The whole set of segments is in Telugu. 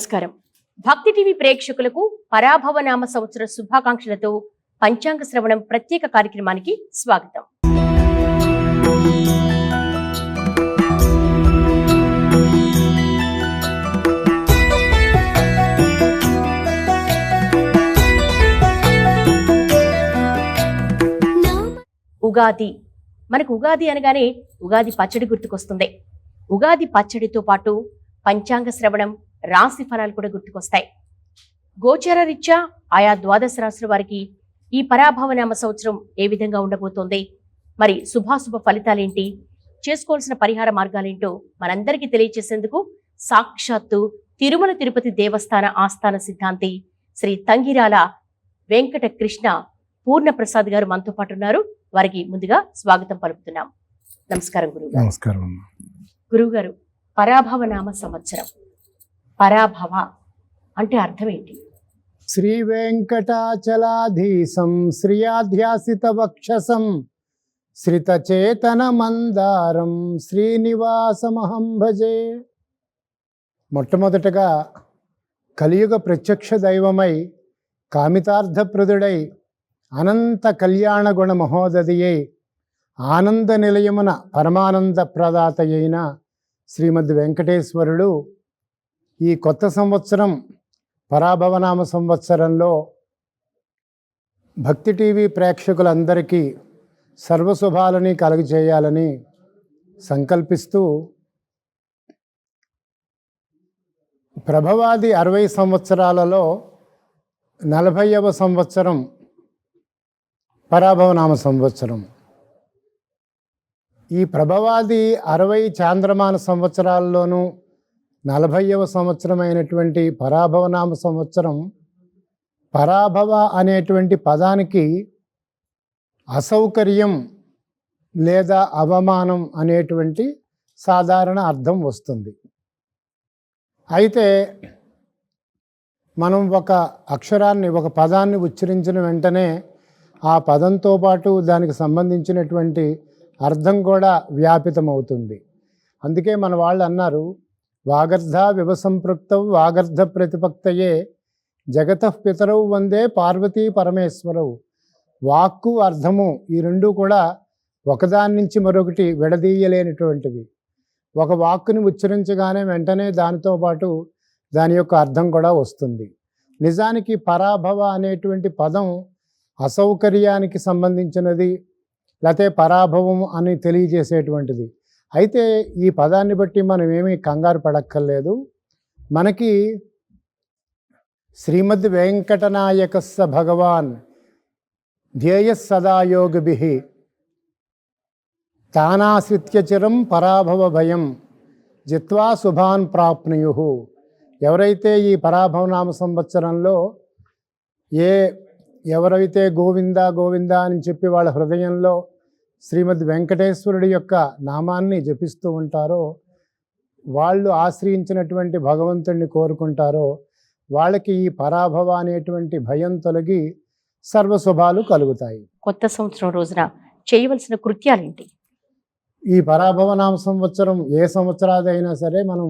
నమస్కారం. భక్తి టీవీ ప్రేక్షకులకు పరాభవనామ సంవత్సర శుభాకాంక్షలతో పంచాంగ శ్రవణం ప్రత్యేక కార్యక్రమానికి స్వాగతం. ఉగాది. మనకు ఉగాది అనగానే ఉగాది పచ్చడి గుర్తుకొస్తుంది. ఉగాది పచ్చడితో పాటు పంచాంగ శ్రవణం, రాశి ఫలాలు కూడా గుర్తుకొస్తాయి. గోచర రీత్యా ఆయా ద్వాదశ రాశుల వారికి ఈ పరాభవనామ సంవత్సరం ఏ విధంగా ఉండబోతోంది, మరి శుభాశుభ ఫలితాలేంటి, చేసుకోవాల్సిన పరిహార మార్గాలేంటో మనందరికీ తెలియచేసేందుకు సాక్షాత్తు తిరుమల తిరుపతి దేవస్థాన ఆస్థాన సిద్ధాంతి శ్రీ తంగిరాల వెంకట కృష్ణ పూర్ణప్రసాద్ గారు మనతో పాటు ఉన్నారు. వారికి ముందుగా స్వాగతం పలుకుతున్నాం. నమస్కారం గురువు. నమస్కారం. గురువు గారు, పరాభవనామ సంవత్సరం, పరాభవ అంటే అర్థం ఏంటి? శ్రీ వెంకటాచలాధీశం శ్రీయాధ్యాసిత వక్షసం శ్రితచేతన మందారం శ్రీనివాసమహం భజే. మొట్టమొదటగా కలియుగ ప్రత్యక్ష దైవమై కామితార్థప్రదుడై అనంత కళ్యాణ గుణ మహోదధియై ఆనంద నిలయమున పరమానంద ప్రదాతయైన శ్రీమద్ వెంకటేశ్వరుడు ఈ కొత్త సంవత్సరం పరాభవనామ సంవత్సరంలో భక్తి టీవీ ప్రేక్షకులందరికీ సర్వశుభాలని కలుగజేయాలని సంకల్పిస్తూ ప్రభవాది 60 సంవత్సరాలలో 40వ సంవత్సరం పరాభవనామ సంవత్సరం. ఈ ప్రభవాది 60 చాంద్రమాన సంవత్సరాల్లోనూ 40వ సంవత్సరమైనటువంటి పరాభవనామ సంవత్సరం, పరాభవ అనేటువంటి పదానికి అసౌకర్యం లేదా అవమానం అనేటువంటి సాధారణ అర్థం వస్తుంది. అయితే మనం ఒక అక్షరాన్ని, ఒక పదాన్ని ఉచ్చరించిన వెంటనే ఆ పదంతో పాటు దానికి సంబంధించినటువంటి అర్థం కూడా వ్యాపితమవుతుంది. అందుకే మన వాళ్ళు అన్నారు, వాగర్ధ వివసంపృక్తౌ వాగర్ధ ప్రతిపక్తయే జగతః పితరౌ వందే పార్వతీ పరమేశ్వరవు. వాక్కు, అర్థము ఈ రెండూ కూడా ఒకదాని నుంచి మరొకటి విడదీయలేనటువంటివి. ఒక వాక్కుని ఉచ్చరించగానే వెంటనే దానితో పాటు దాని యొక్క అర్థం కూడా వస్తుంది. నిజానికి పరాభవ అనేటువంటి పదం అసౌకర్యానికి సంబంధించినది, లేకపోతే పరాభవం అని తెలియజేసేటువంటిది. అయితే ఈ పదాన్ని బట్టి మనం ఏమీ కంగారు పడక్కర్లేదు. మనకి శ్రీమద్ వెంకటనాయకస్స భగవాన్ ధ్యేయ సదాయోగిభిః తానాశ్రిత్యచిరం పరాభవ భయం జిత్వా శుభాన్ ప్రాప్నుయుః. ఎవరైతే ఈ పరాభవనామ సంవత్సరంలో ఎవరైతే గోవింద గోవింద అని చెప్పి వాళ్ళ హృదయంలో శ్రీమద్ వెంకటేశ్వరుడి యొక్క నామాన్ని జపిస్తూ ఉంటారో, వాళ్ళు ఆశ్రయించినటువంటి భగవంతుడిని కోరుకుంటారో, వాళ్ళకి ఈ పరాభవ అనేటువంటి భయం తొలగి సర్వశుభాలు కలుగుతాయి. కొత్త సంవత్సరం రోజున చేయవలసిన కృత్యాలేంటి? ఈ పరాభవనామ సంవత్సరం ఏ సంవత్సరాదైనా సరే మనం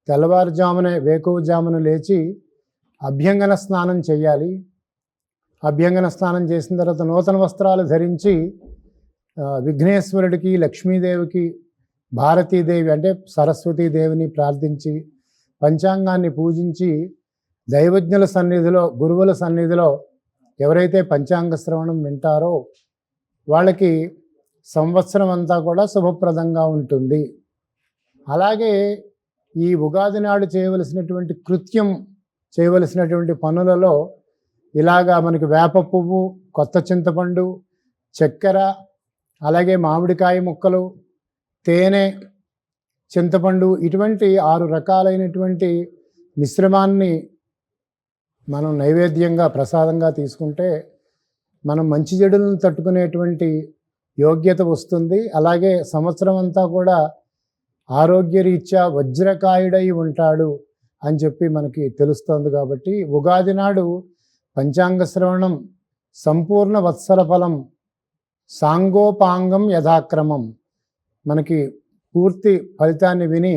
తెల్లవారుజామునే వేకువజామున లేచి అభ్యంగన స్నానం చేయాలి. అభ్యంగన స్నానం చేసిన తర్వాత నూతన వస్త్రాలు ధరించి విఘ్నేశ్వరుడికి, లక్ష్మీదేవికి, భారతీదేవి అంటే సరస్వతీదేవిని ప్రార్థించి పంచాంగాన్ని పూజించి దైవజ్ఞుల సన్నిధిలో, గురువుల సన్నిధిలో ఎవరైతే పంచాంగ శ్రవణం వింటారో వాళ్ళకి సంవత్సరం అంతా కూడా శుభప్రదంగా ఉంటుంది. అలాగే ఈ ఉగాది నాడు చేయవలసినటువంటి కృత్యం, చేయవలసినటువంటి పనులలో ఇలాగా మనకి వేప పువ్వు, కొత్త చింతపండు, చక్కెర, అలాగే మామిడికాయ ముక్కలు, తేనె, చింతపండు, ఇటువంటి 6 రకాలైనటువంటి మిశ్రమాన్ని మనం నైవేద్యంగా, ప్రసాదంగా తీసుకుంటే మనం మంచి చెడులను తట్టుకునేటువంటి యోగ్యత వస్తుంది. అలాగే సంవత్సరం అంతా కూడా ఆరోగ్యరీత్యా వజ్రకాయుడై ఉంటాడు అని చెప్పి మనకి తెలుస్తోంది. కాబట్టి ఉగాది నాడు పంచాంగ శ్రవణం సంపూర్ణ వత్సర ఫలం సాంగోపాంగం యథాక్రమం, మనకి పూర్తి ఫలితాన్ని విని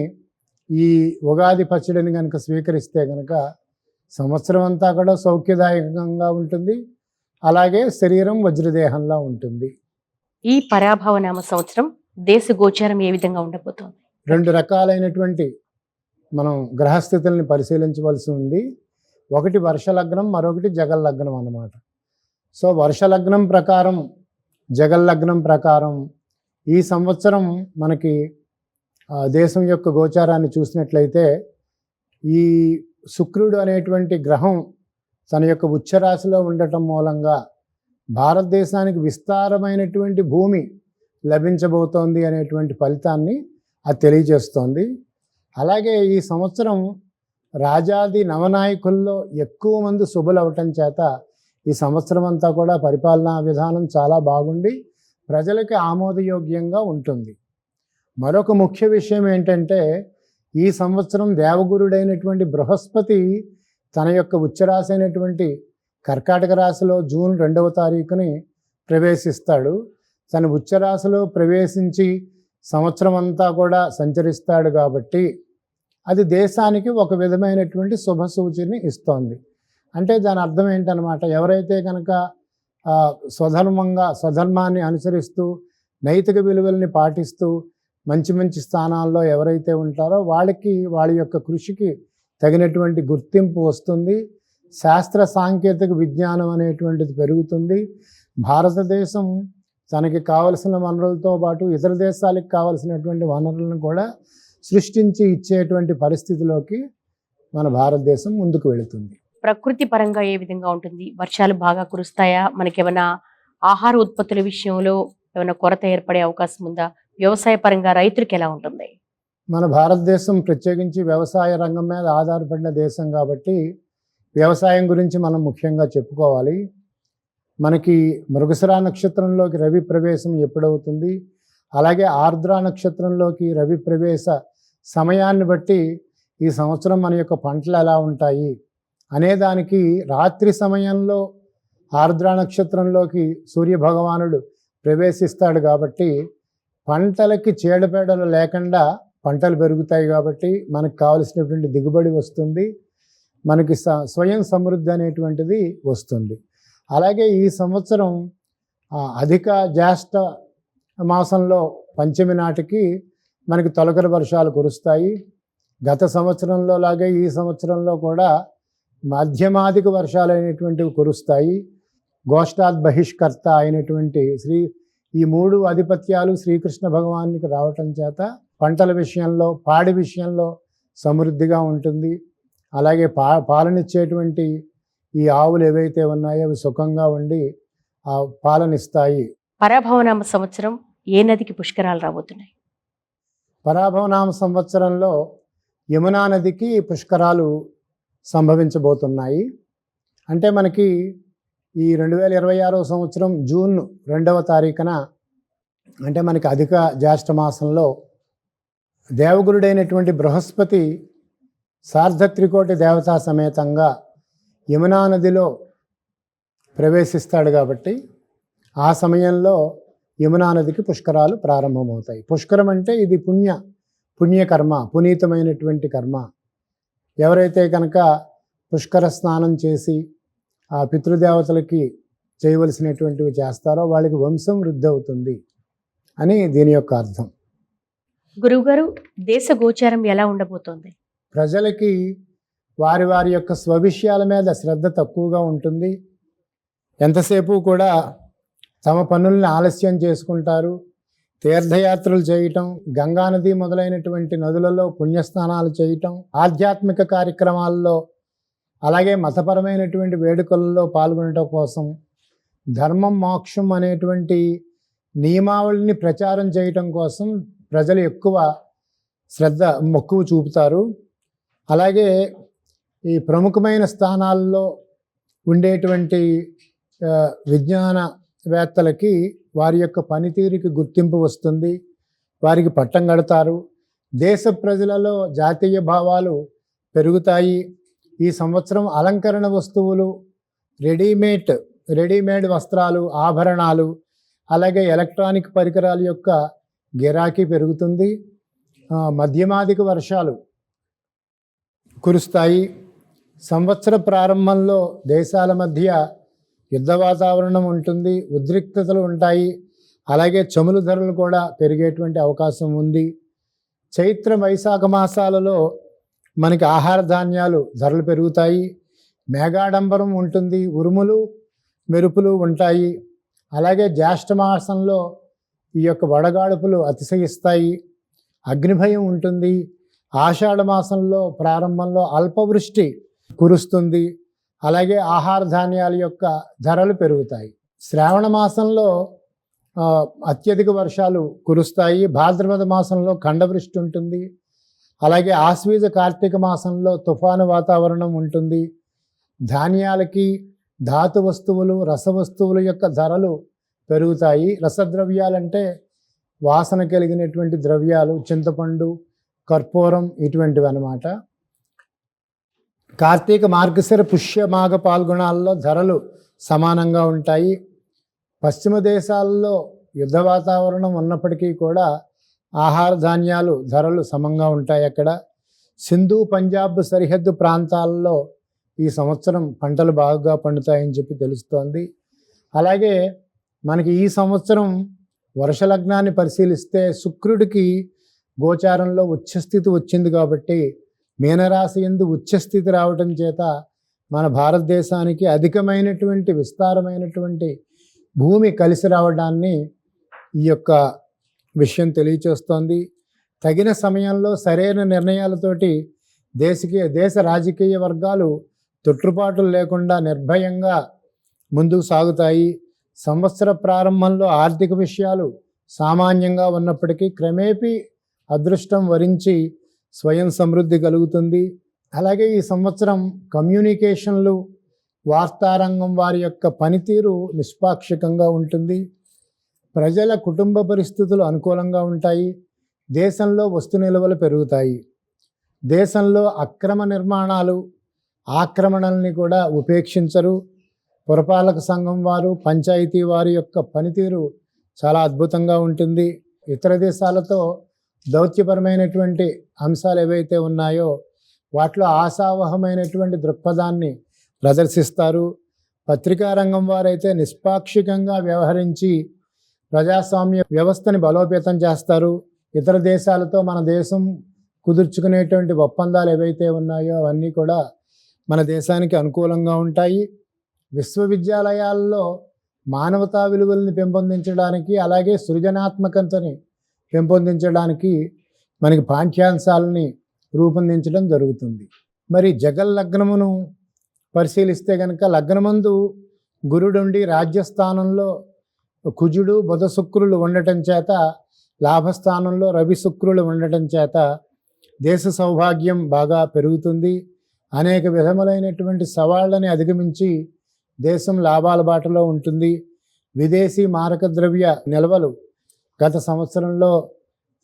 ఈ ఉగాది పచ్చడిని కనుక స్వీకరిస్తే కనుక సంవత్సరం అంతా కూడా సౌఖ్యదాయకంగా ఉంటుంది, అలాగే శరీరం వజ్రదేహంలా ఉంటుంది. ఈ పరాభవనామ సంవత్సరం దేశ గోచారం ఏ విధంగా ఉండబోతోంది? 2 రకాలైనటువంటి మనం గ్రహస్థితుల్ని పరిశీలించవలసి ఉంది. ఒకటి వర్షలగ్నం, మరొకటి జగల్లగ్నం అన్నమాట. సో వర్షలగ్నం ప్రకారం, జగల్లగ్నం ప్రకారం ఈ సంవత్సరం మనకి దేశం యొక్క గోచారాన్ని చూసినట్లయితే ఈ శుక్రుడు అనేటువంటి గ్రహం తన యొక్క ఉచ్చరాశిలో ఉండటం మూలంగా భారతదేశానికి విస్తారమైనటువంటి భూమి లభించబోతోంది అనేటువంటి ఫలితాన్ని అది తెలియజేస్తోంది. అలాగే ఈ సంవత్సరం రాజాది నవనాయకుల్లో ఎక్కువ మంది శుభులు అవటం చేత ఈ సంవత్సరం అంతా కూడా పరిపాలనా విధానం చాలా బాగుండి ప్రజలకి ఆమోదయోగ్యంగా ఉంటుంది. మరొక ముఖ్య విషయం ఏంటంటే ఈ సంవత్సరం దేవగురుడైనటువంటి బృహస్పతి తన యొక్క ఉచ్చరాశి అయినటువంటి కర్కాటక రాశిలో జూన్ 2వ తారీఖుని ప్రవేశిస్తాడు. తన ఉచ్చరాశిలో ప్రవేశించి సంవత్సరం అంతా కూడా సంచరిస్తాడు కాబట్టి అది దేశానికి ఒక విధమైనటువంటి శుభ సూచన ఇస్తోంది. అంటే దాని అర్థం ఏంటనమాట, ఎవరైతే కనుక స్వధర్మాన్ని అనుసరిస్తూ నైతిక విలువల్ని పాటిస్తూ మంచి మంచి స్థానాల్లో ఎవరైతే ఉంటారో వాళ్ళకి వాళ్ళ యొక్క కృషికి తగినటువంటి గుర్తింపు వస్తుంది. శాస్త్ర సాంకేతిక విజ్ఞానం అనేటువంటిది పెరుగుతుంది. భారతదేశం తనకి కావలసిన వనరులతో పాటు ఇతర దేశాలకు కావలసినటువంటి వనరులను కూడా సృష్టించి ఇచ్చేటువంటి పరిస్థితిలోకి మన భారతదేశం ముందుకు వెళుతుంది. ప్రకృతి పరంగా ఏ విధంగా ఉంటుంది? వర్షాలు బాగా కురుస్తాయా? మనకేమైనా ఆహార ఉత్పత్తుల విషయంలో ఏమైనా కొరత ఏర్పడే అవకాశం ఉందా? వ్యవసాయ పరంగా రైతులకు ఎలా ఉంటుంది? మన భారతదేశం ప్రత్యేకించి వ్యవసాయ రంగం మీద ఆధారపడిన దేశం కాబట్టి వ్యవసాయం గురించి మనం ముఖ్యంగా చెప్పుకోవాలి. మనకి మృగశిర నక్షత్రంలోకి రవి ప్రవేశం ఎప్పుడవుతుంది, అలాగే ఆర్ద్ర నక్షత్రంలోకి రవి ప్రవేశ సమయాన్ని బట్టి ఈ సంవత్సరం మన యొక్క పంటలు ఎలా ఉంటాయి అనేదానికి రాత్రి సమయంలో ఆర్ద్ర నక్షత్రంలోకి సూర్యభగవానుడు ప్రవేశిస్తాడు కాబట్టి పంటలకి చీడపీడలు లేకుండా పంటలు పెరుగుతాయి కాబట్టి మనకు కావలసినటువంటి దిగుబడి వస్తుంది, మనకి స్వయం సమృద్ధి అనేటువంటిది వస్తుంది. అలాగే ఈ సంవత్సరం అధిక జ్యేష్ఠ మాసంలో పంచమి నాటికి మనకి తొలకరి వర్షాలు కురుస్తాయి. గత సంవత్సరంలో లాగే ఈ సంవత్సరంలో కూడా మధ్యమాదిక వర్షాలు అనేటువంటివి కురుస్తాయి. గోష్ఠాద్ బహిష్కర్త అయినటువంటి ఈ 3 ఆధిపత్యాలు శ్రీకృష్ణ భగవానికి రావటం చేత పంటల విషయంలో, పాడి విషయంలో సమృద్ధిగా ఉంటుంది. అలాగే పాలనిచ్చేటువంటి ఈ ఆవులు ఏవైతే ఉన్నాయో అవి సుఖంగా ఉండి ఆ పాలనిస్తాయి. పరాభవనామ సంవత్సరం ఏ నదికి పుష్కరాలు రాబోతున్నాయి? పరాభవనామ సంవత్సరంలో యమునా నదికి పుష్కరాలు సంభవించబోతున్నాయి. అంటే మనకి ఈ 2026వ సంవత్సరం జూన్ 2వ తారీఖున అంటే మనకి అధిక జ్యేష్ఠ మాసంలో దేవగురుడైనటువంటి బృహస్పతి సార్ధత్రికోటి దేవతా సమేతంగా యమునా నదిలో ప్రవేశిస్తాడు కాబట్టి ఆ సమయంలో యమునా నదికి పుష్కరాలు ప్రారంభమవుతాయి. పుష్కరం అంటే ఇది పుణ్యకర్మ, పునీతమైనటువంటి కర్మ. ఎవరైతే కనుక పుష్కర స్నానం చేసి ఆ పితృదేవతలకి చేయవలసినటువంటివి చేస్తారో వాళ్ళకి వంశం వృద్ధి అవుతుంది అని దీని యొక్క అర్థం. గురువుగారు, దేశ గోచారం ఎలా ఉండబోతోంది? ప్రజలకి వారి వారి యొక్క స్వవిషయాల మీద శ్రద్ధ తక్కువగా ఉంటుంది. ఎంతసేపు కూడా తమ పనుల్ని ఆలస్యం చేసుకుంటారు. తీర్థయాత్రలు చేయటం, గంగానది మొదలైనటువంటి నదులలో పుణ్యస్నానాలు చేయటం, ఆధ్యాత్మిక కార్యక్రమాల్లో అలాగే మతపరమైనటువంటి వేడుకలలో పాల్గొనటం కోసం ధర్మం మోక్షం అనేటువంటి నియమావళిని ప్రచారం చేయటం కోసం ప్రజలు ఎక్కువ మక్కువ చూపుతారు. అలాగే ఈ ప్రముఖమైన స్థానాల్లో ఉండేటువంటి విజ్ఞానవేత్తలకి వారి యొక్క పనితీరుకి గుర్తింపు వస్తుంది, వారికి పట్టం కడతారు. దేశ ప్రజలలో జాతీయ భావాలు పెరుగుతాయి. ఈ సంవత్సరం అలంకరణ వస్తువులు, రెడీమేడ్ వస్త్రాలు, ఆభరణాలు, అలాగే ఎలక్ట్రానిక్ పరికరాల యొక్క గిరాకీ పెరుగుతుంది. మధ్యమాదిక వర్షాలు కురుస్తాయి. సంవత్సర ప్రారంభంలో దేశాల మధ్య యుద్ధ వాతావరణం ఉంటుంది, ఉద్రిక్తతలు ఉంటాయి. అలాగే చమురు ధరలు కూడా పెరిగేటువంటి అవకాశం ఉంది. చైత్ర వైశాఖ మాసాలలో మనకి ఆహార ధాన్యాలు ధరలు పెరుగుతాయి. మేఘాడంబరం ఉంటుంది, ఉరుములు మెరుపులు ఉంటాయి. అలాగే జ్యేష్ఠ మాసంలో ఈ యొక్క వడగాడుపులు అతిశయిస్తాయి, అగ్నిభయం ఉంటుంది. ఆషాఢ మాసంలో ప్రారంభంలో అల్పవృష్టి కురుస్తుంది. అలాగే ఆహార ధాన్యాల యొక్క ధరలు పెరుగుతాయి. శ్రావణ మాసంలో అత్యధిక వర్షాలు కురుస్తాయి. భాద్రపద మాసంలో ఖండవృష్టి ఉంటుంది. అలాగే ఆశ్వీజ కార్తీక మాసంలో తుఫాను వాతావరణం ఉంటుంది. ధాన్యాలకి, ధాతు వస్తువులు, రస వస్తువుల యొక్క ధరలు పెరుగుతాయి. రసద్రవ్యాలంటే వాసన కలిగినటువంటి ద్రవ్యాలు, చింతపండు, కర్పూరం ఇటువంటివి అన్నమాట. కార్తీక మార్గశిర పుష్య మాఘ పాల్గొనాల్లో ధరలు సమానంగా ఉంటాయి. పశ్చిమ దేశాల్లో యుద్ధ వాతావరణం ఉన్నప్పటికీ కూడా ఆహార ధాన్యాలు ధరలు సమంగా ఉంటాయి. అక్కడ సింధు పంజాబ్ సరిహద్దు ప్రాంతాల్లో ఈ సంవత్సరం పంటలు బాగా పండుతాయని చెప్పి తెలుస్తోంది. అలాగే మనకి ఈ సంవత్సరం వర్షలగ్నాన్ని పరిశీలిస్తే శుక్రుడికి గోచారంలో ఉచ్చస్థితి వచ్చింది కాబట్టి మీనరాశి యందు ఉచ్చస్థితి రావటం చేత మన భారతదేశానికి అధికమైనటువంటి విస్తారమైనటువంటి భూమి కలిసి రావడాన్ని ఈ యొక్క విషయం తెలియచేస్తోంది. తగిన సమయంలో సరైన నిర్ణయాలతోటి దేశ రాజకీయ వర్గాలు తొట్టుపాటులు లేకుండా నిర్భయంగా ముందుకు సాగుతాయి. సంవత్సర ప్రారంభంలో ఆర్థిక విషయాలు సామాన్యంగా ఉన్నప్పటికీ క్రమేపీ అదృష్టం వరించి స్వయం సమృద్ధి కలుగుతుంది. అలాగే ఈ సంవత్సరం కమ్యూనికేషన్లు, వార్తారంగం వారి యొక్క పనితీరు నిష్పాక్షికంగా ఉంటుంది. ప్రజల కుటుంబ పరిస్థితులు అనుకూలంగా ఉంటాయి. దేశంలో వస్తు నిల్వలు పెరుగుతాయి. దేశంలో అక్రమ నిర్మాణాలు, ఆక్రమణల్ని కూడా ఉపేక్షించరు. పురపాలక సంఘం వారు, పంచాయతీ వారి యొక్క పనితీరు చాలా అద్భుతంగా ఉంటుంది. ఇతర దేశాలతో దౌత్యపరమైనటువంటి అంశాలు ఏవైతే ఉన్నాయో వాటిలో ఆశావహమైనటువంటి దృక్పథాన్ని ప్రదర్శిస్తారు. పత్రికా రంగం వారైతే నిష్పాక్షికంగా వ్యవహరించి ప్రజాస్వామ్య వ్యవస్థని బలోపేతం చేస్తారు. ఇతర దేశాలతో మన దేశం కుదుర్చుకునేటువంటి ఒప్పందాలు ఏవైతే ఉన్నాయో అవన్నీ కూడా మన దేశానికి అనుకూలంగా ఉంటాయి. విశ్వవిద్యాలయాల్లో మానవతా విలువల్ని పెంపొందించడానికి, అలాగే సృజనాత్మకతని పెంపొందించడానికి మనకి పాఠ్యాంశాలని రూపొందించడం జరుగుతుంది. మరి జగల్ లగ్నమును పరిశీలిస్తే కనుక లగ్నమందు గురుడుండి రాజ్యస్థానంలో కుజుడు, బుధ, శుక్రులు ఉండటం చేత, లాభస్థానంలో రవి, శుక్రులు ఉండటం చేత దేశ సౌభాగ్యం బాగా పెరుగుతుంది. అనేక విధములైనటువంటి సవాళ్ళని అధిగమించి దేశం లాభాల బాటలో ఉంటుంది. విదేశీ మారక ద్రవ్య నిల్వలు గత సంవత్సరంలో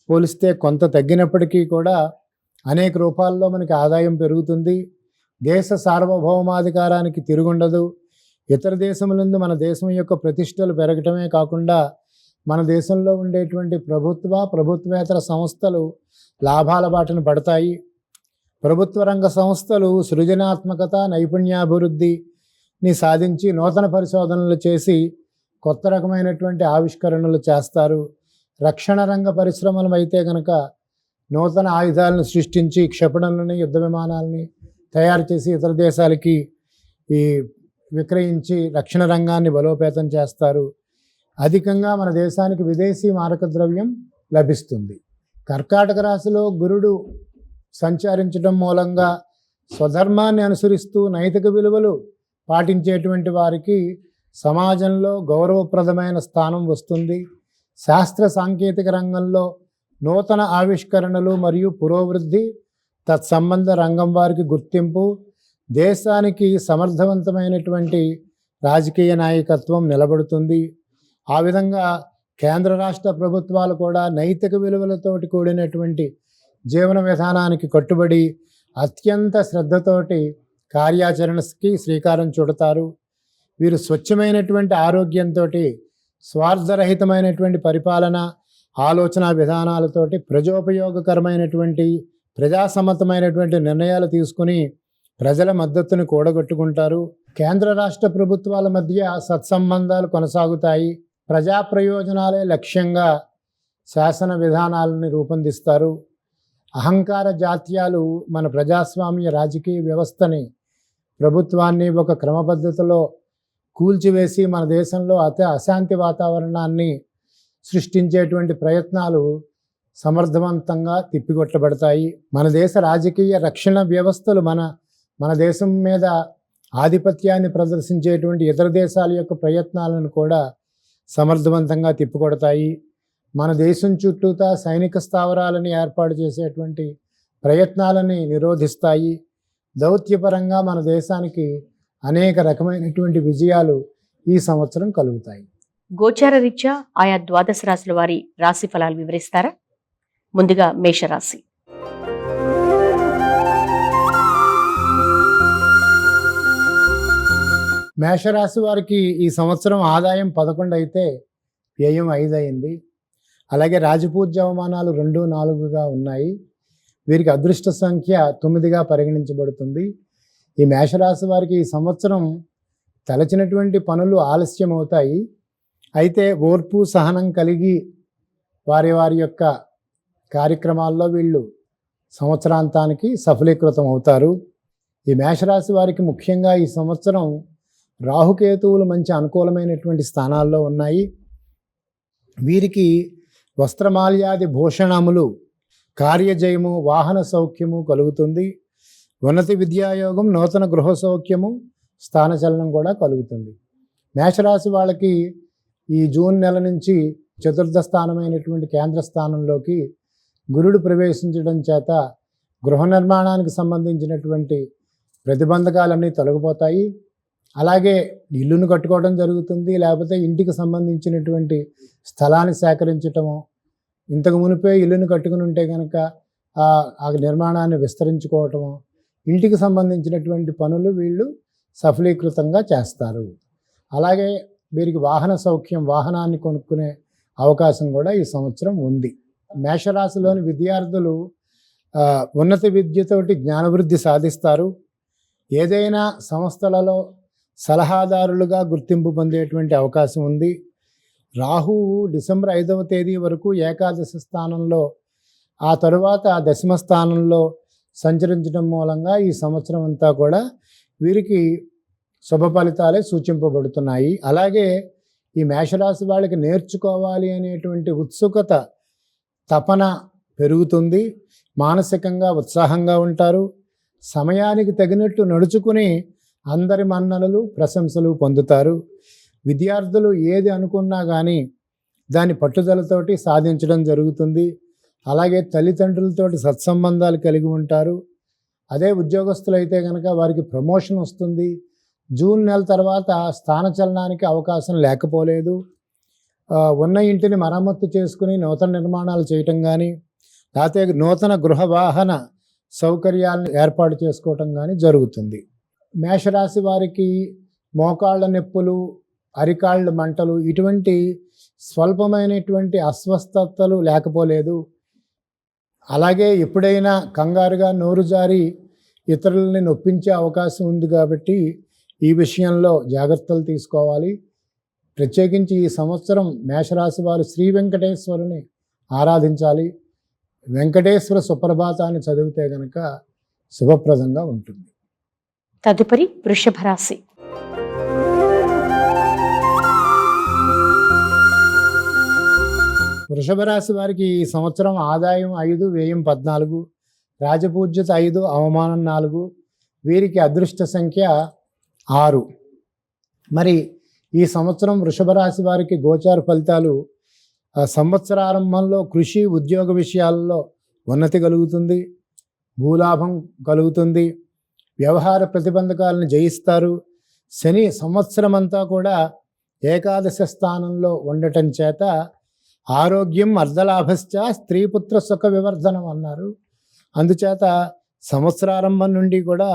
పోలిస్తే కొంత తగ్గినప్పటికీ కూడా అనేక రూపాల్లో మనకి ఆదాయం పెరుగుతుంది. దేశ సార్వభౌమాధికారానికి తిరుగుండదు. ఇతర దేశములందు మన దేశం యొక్క ప్రతిష్టలు పెరగటమే కాకుండా మన దేశంలో ఉండేటువంటి ప్రభుత్వేతర సంస్థలు లాభాల బాటను పడతాయి. ప్రభుత్వ రంగ సంస్థలు సృజనాత్మకత, నైపుణ్యాభివృద్ధిని సాధించి నూతన పరిశోధనలు చేసి కొత్త రకమైనటువంటి ఆవిష్కరణలు చేస్తారు. రక్షణ రంగ పరిశ్రమలు అయితే కనుక నూతన ఆయుధాలను సృష్టించి క్షిపణులని, యుద్ధ విమానాలని తయారు చేసి ఇతర దేశాలకి విక్రయించి రక్షణ రంగాన్ని బలోపేతం చేస్తారు. అధికంగా మన దేశానికి విదేశీ మారక ద్రవ్యం లభిస్తుంది. కర్కాటక రాశిలో గురుడు సంచరించడం మూలంగా స్వధర్మాన్ని అనుసరిస్తూ నైతిక విలువలు పాటించేటువంటి వారికి సమాజంలో గౌరవప్రదమైన స్థానం వస్తుంది. శాస్త్ర సాంకేతిక రంగంలో నూతన ఆవిష్కరణలు మరియు పురోభివృద్ధి, తత్సంబంధ రంగం వారికి గుర్తింపు, దేశానికి సమర్థవంతమైనటువంటి రాజకీయ నాయకత్వం నిలబడుతుంది. ఆ విధంగా కేంద్ర రాష్ట్ర ప్రభుత్వాలు కూడా నైతిక విలువలతోటి కూడినటువంటి జీవన విధానానికి కట్టుబడి అత్యంత శ్రద్ధతోటి కార్యాచరణకి శ్రీకారం చుడతారు. వీరు స్వచ్ఛమైనటువంటి ఆరోగ్యంతో, స్వార్థరహితమైనటువంటి పరిపాలన, ఆలోచన విధానాలతోటి ప్రజోపయోగకరమైనటువంటి ప్రజాసమ్మతమైనటువంటి నిర్ణయాలు తీసుకుని ప్రజల మద్దతుని కూడగట్టుకుంటారు. కేంద్ర రాష్ట్ర ప్రభుత్వాల మధ్య సత్సంబంధాలు కొనసాగుతాయి. ప్రజా ప్రయోజనాలే లక్ష్యంగా శాసన విధానాలని రూపొందిస్తారు. అహంకార జాత్యాలు మన ప్రజాస్వామ్య రాజకీయ వ్యవస్థని, ప్రభుత్వాన్ని ఒక క్రమపద్ధతిలో కూల్చివేసి మన దేశంలో అశాంతి వాతావరణాన్ని సృష్టించేటువంటి ప్రయత్నాలు సమర్థవంతంగా తిప్పికొట్టబడతాయి. మన దేశ రాజకీయ రక్షణ వ్యవస్థలు మన దేశం మీద ఆధిపత్యాన్ని ప్రదర్శించేటువంటి ఇతర దేశాల యొక్క ప్రయత్నాలను కూడా సమర్థవంతంగా తిప్పికొడతాయి. మన దేశం చుట్టూతా సైనిక స్థావరాలని ఏర్పాటు చేసేటువంటి ప్రయత్నాలని నిరోధిస్తాయి. దౌత్యపరంగా మన దేశానికి అనేక రకమైనటువంటి విజయాలు ఈ సంవత్సరం కలుగుతాయి. గోచార రీత్యా ఆయా ద్వాదశ రాశుల వారి రాశి ఫలాలు వివరిస్తారా? ముందుగా మేషరాశి. మేషరాశి వారికి ఈ సంవత్సరం ఆదాయం 11 అయితే వ్యయం 5 అయింది. అలాగే రాజపూజ్య అవమానాలు 2, 4గా ఉన్నాయి. వీరికి అదృష్ట సంఖ్య 9గా పరిగణించబడుతుంది. ఈ మేషరాశి వారికి ఈ సంవత్సరం తలచినటువంటి పనులు ఆలస్యం అవుతాయి. అయితే ఓర్పు సహనం కలిగి వారి యొక్క కార్యక్రమాల్లో వీళ్ళు సంవత్సరాంతానికి సఫలీకృతం అవుతారు. ఈ మేషరాశి వారికి ముఖ్యంగా ఈ సంవత్సరం రాహుకేతువులు మంచి అనుకూలమైనటువంటి స్థానాల్లో ఉన్నాయి. వీరికి వస్త్రమాల్యాది భూషణములు, కార్యజయము, వాహన సౌఖ్యము కలుగుతుంది. ఉన్నతి విద్యాయోగం, నూతన గృహ సౌఖ్యము, స్థానచలనం కూడా కలుగుతుంది. మేషరాశి వాళ్ళకి ఈ జూన్ నెల నుంచి చతుర్థ స్థానమైనటువంటి కేంద్ర స్థానంలోకి గురుడు ప్రవేశించడం చేత గృహ నిర్మాణానికి సంబంధించినటువంటి ప్రతిబంధకాలన్నీ తొలగిపోతాయి. అలాగే ఇల్లును కట్టుకోవడం జరుగుతుంది. లేకపోతే ఇంటికి సంబంధించినటువంటి స్థలాన్ని సేకరించటము, ఇంతకు మునిపే ఇల్లును కట్టుకుని ఉంటే కనుక ఆ నిర్మాణాన్ని విస్తరించుకోవటము, ఇంటికి సంబంధించినటువంటి పనులు వీళ్ళు సఫలీకృతంగా చేస్తారు. అలాగే వీరికి వాహన సౌఖ్యం, వాహనాన్ని కొనుక్కునే అవకాశం కూడా ఈ సంవత్సరం ఉంది. మేషరాశిలోని విద్యార్థులు ఉన్నత విద్యతోటి జ్ఞానవృద్ధి సాధిస్తారు. ఏదైనా సంస్థలలో సలహాదారులుగా గుర్తింపు పొందేటువంటి అవకాశం ఉంది. రాహువు డిసెంబర్ 5వ తేదీ వరకు ఏకాదశి స్థానంలో, ఆ తరువాత దశమ స్థానంలో సంచరించడం మూలంగా ఈ సంవత్సరం అంతా కూడా వీరికి శుభ ఫలితాలే సూచింపబడుతున్నాయి. అలాగే ఈ మేషరాశి వాళ్ళకి నేర్చుకోవాలి అనేటువంటి ఉత్సుకత, తపన పెరుగుతుంది. మానసికంగా ఉత్సాహంగా ఉంటారు. సమయానికి తగినట్టు నడుచుకుని అందరి మన్ననలు, ప్రశంసలు పొందుతారు. విద్యార్థులు ఏది అనుకున్నా కానీ దాని పట్టుదలతోటి సాధించడం జరుగుతుంది. అలాగే తల్లిదండ్రులతోటి సత్సంబంధాలు కలిగి ఉంటారు. అదే ఉద్యోగస్తులు అయితే కనుక వారికి ప్రమోషన్ వస్తుంది. జూన్ నెల తర్వాత స్థానచలనానికి అవకాశం లేకపోలేదు. ఉన్న ఇంటిని మరమ్మత్తు చేసుకుని నూతన నిర్మాణాలు చేయటం కానీ, లేకపోతే నూతన గృహ వాహన సౌకర్యాలను ఏర్పాటు చేసుకోవటం కానీ జరుగుతుంది. మేషరాశి వారికి మోకాళ్ళ నొప్పులు, అరికాళ్ళ మంటలు, ఇటువంటి స్వల్పమైనటువంటి అస్వస్థతలు లేకపోలేదు. అలాగే ఎప్పుడైనా కంగారుగా నోరు జారి ఇతరులని నొప్పించే అవకాశం ఉంది కాబట్టి ఈ విషయంలో జాగ్రత్తలు తీసుకోవాలి. ప్రత్యేకించి ఈ సంవత్సరం మేషరాశి వారు శ్రీ వెంకటేశ్వరుని ఆరాధించాలి. వెంకటేశ్వర సుప్రభాతాన్ని చదివితే కనుక శుభప్రదంగా ఉంటుంది. తదుపరి వృషభ రాశి. వృషభ రాశి వారికి ఈ సంవత్సరం ఆదాయం 5, వ్యయం 14, రాజపూజ్యత 5, అవమానం 4. వీరికి అదృష్ట సంఖ్య 6. మరి ఈ సంవత్సరం వృషభ రాశి వారికి గోచార ఫలితాలు: సంవత్సరారంభంలో కృషి, ఉద్యోగ విషయాల్లో ఉన్నతి కలుగుతుంది, భూలాభం కలుగుతుంది, వ్యవహార ప్రతిబంధకాలను జయిస్తారు. శని సంవత్సరం అంతా కూడా ఏకాదశ స్థానంలో ఉండటం చేత ఆరోగ్యం అర్ధలాభశ్చ స్త్రీపుత్ర సుఖ వివర్ధనం అన్నారు. అందుచేత సంవత్సరారంభం నుండి కూడా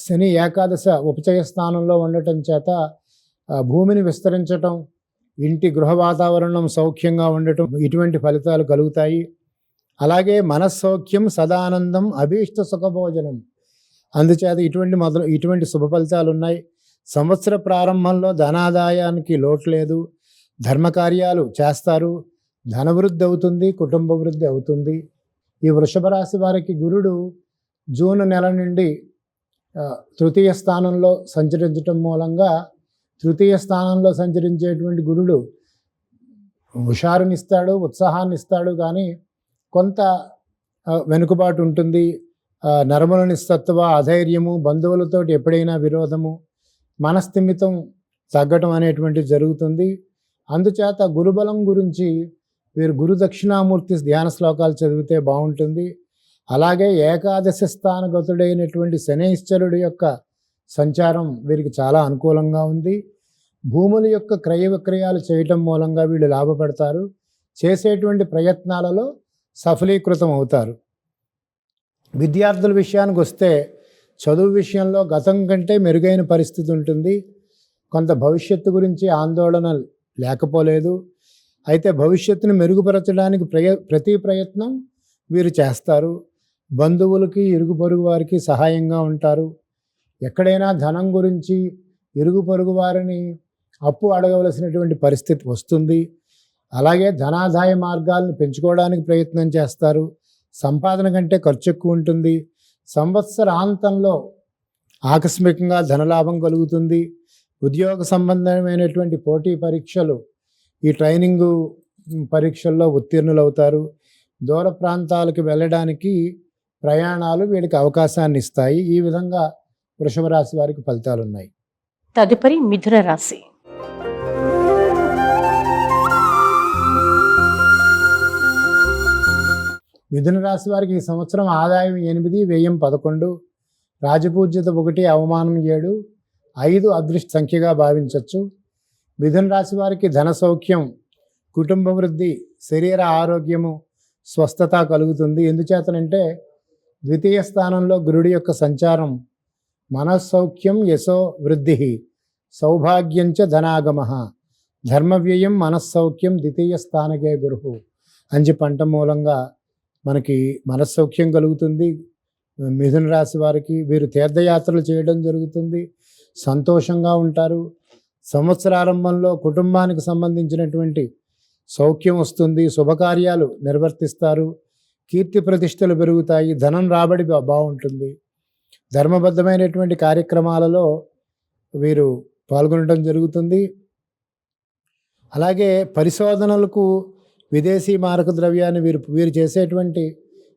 శని ఏకాదశ ఉపచయ స్థానంలో ఉండటం చేత భూమిని విస్తరించటం, ఇంటి గృహ వాతావరణం సౌఖ్యంగా ఉండటం, ఇటువంటి ఫలితాలు కలుగుతాయి. అలాగే మనస్సౌఖ్యం సదానందం అభీష్ట సుఖభోజనం. అందుచేత ఇటువంటి శుభ ఫలితాలు ఉన్నాయి. సంవత్సర ప్రారంభంలో ధనాదాయానికి లోటు లేదు. ధర్మకార్యాలు చేస్తారు. ధనవృద్ధి అవుతుంది, కుటుంబ వృద్ధి అవుతుంది. ఈ వృషభ రాశి వారికి గురుడు జూన్ నెల నుండి తృతీయ స్థానంలో సంచరించటం మూలంగా, తృతీయ స్థానంలో సంచరించేటువంటి గురుడు హుషారునిస్తాడు, ఉత్సాహాన్ని ఇస్తాడు. కానీ కొంత వెనుకబాటు ఉంటుంది. నరముల నిస్తత్వ, అధైర్యము, బంధువులతోటి ఎప్పుడైనా విరోధము, మనస్థిమితం తగ్గటం అనేటువంటిది జరుగుతుంది. అందుచేత గురుబలం గురించి వీరు గురు దక్షిణామూర్తి ధ్యాన శ్లోకాలు చదివితే బాగుంటుంది. అలాగే ఏకాదశి స్థానగతుడైనటువంటి శనైశ్చరుడు యొక్క సంచారం వీరికి చాలా అనుకూలంగా ఉంది. భూముల యొక్క క్రయ విక్రయాలు చేయటం మూలంగా వీళ్ళు లాభపడతారు. చేసేటువంటి ప్రయత్నాలలో సఫలీకృతం అవుతారు. విద్యార్థుల విషయానికి వస్తే చదువు విషయంలో గతం కంటే మెరుగైన పరిస్థితి ఉంటుంది. కొంత భవిష్యత్తు గురించి ఆందోళన లేకపోలేదు. అయితే భవిష్యత్తును మెరుగుపరచడానికి ప్రతి ప్రయత్నం వీరు చేస్తారు. బంధువులకి, ఇరుగు పొరుగు వారికి సహాయంగా ఉంటారు. ఎక్కడైనా ధనం గురించి ఇరుగు పొరుగు వారిని అప్పు అడగవలసినటువంటి పరిస్థితి వస్తుంది. అలాగే ధనాదాయ మార్గాలను పెంచుకోవడానికి ప్రయత్నం చేస్తారు. సంపాదన కంటే ఖర్చు ఎక్కువ ఉంటుంది. సంవత్సరాంతంలో ఆకస్మికంగా ధనలాభం కలుగుతుంది. ఉద్యోగ సంబంధమైనటువంటి పోటీ పరీక్షలు, ఈ ట్రైనింగు పరీక్షల్లో ఉత్తీర్ణులవుతారు. దూర ప్రాంతాలకు వెళ్ళడానికి ప్రయాణాలు వీళ్ళకి అవకాశాన్ని ఇస్తాయి. ఈ విధంగా వృషభ రాశి వారికి ఫలితాలు ఉన్నాయి. తదుపరి మిథున రాశి. మిథున రాశి వారికి ఈ సంవత్సరం ఆదాయం 8, వ్యయం 11, రాజపూజ్యత 1, అవమానం 7, 5 అదృష్ట సంఖ్యగా భావించవచ్చు. మిథున రాశి వారికి ధన సౌఖ్యం, కుటుంబ వృద్ధి, శరీర ఆరోగ్యము, స్వస్థత కలుగుతుంది. ఎందుచేతనంటే ద్వితీయ స్థానంలో గురుడి యొక్క సంచారం మనస్సౌఖ్యం యశో వృద్ధి సౌభాగ్యంచ ధనాగమ ధర్మవ్యయం మనస్సౌఖ్యం ద్వితీయ స్థానకే గురు అని చెప్పంట మూలంగా మనకి మనస్సౌఖ్యం కలుగుతుంది. మిథున రాశి వారికి వీరు తీర్థయాత్రలు చేయడం జరుగుతుంది. సంతోషంగా ఉంటారు. సంవత్సరారంభంలో కుటుంబానికి సంబంధించినటువంటి సౌఖ్యం వస్తుంది. శుభకార్యాలు నిర్వర్తిస్తారు. కీర్తి ప్రతిష్టలు పెరుగుతాయి. ధనం రాబడి బాగుంటుంది. ధర్మబద్ధమైనటువంటి కార్యక్రమాలలో వీరు పాల్గొనడం జరుగుతుంది. అలాగే పరిశోధనలకు విదేశీ మారక ద్రవ్యాన్ని వీరు చేసేటువంటి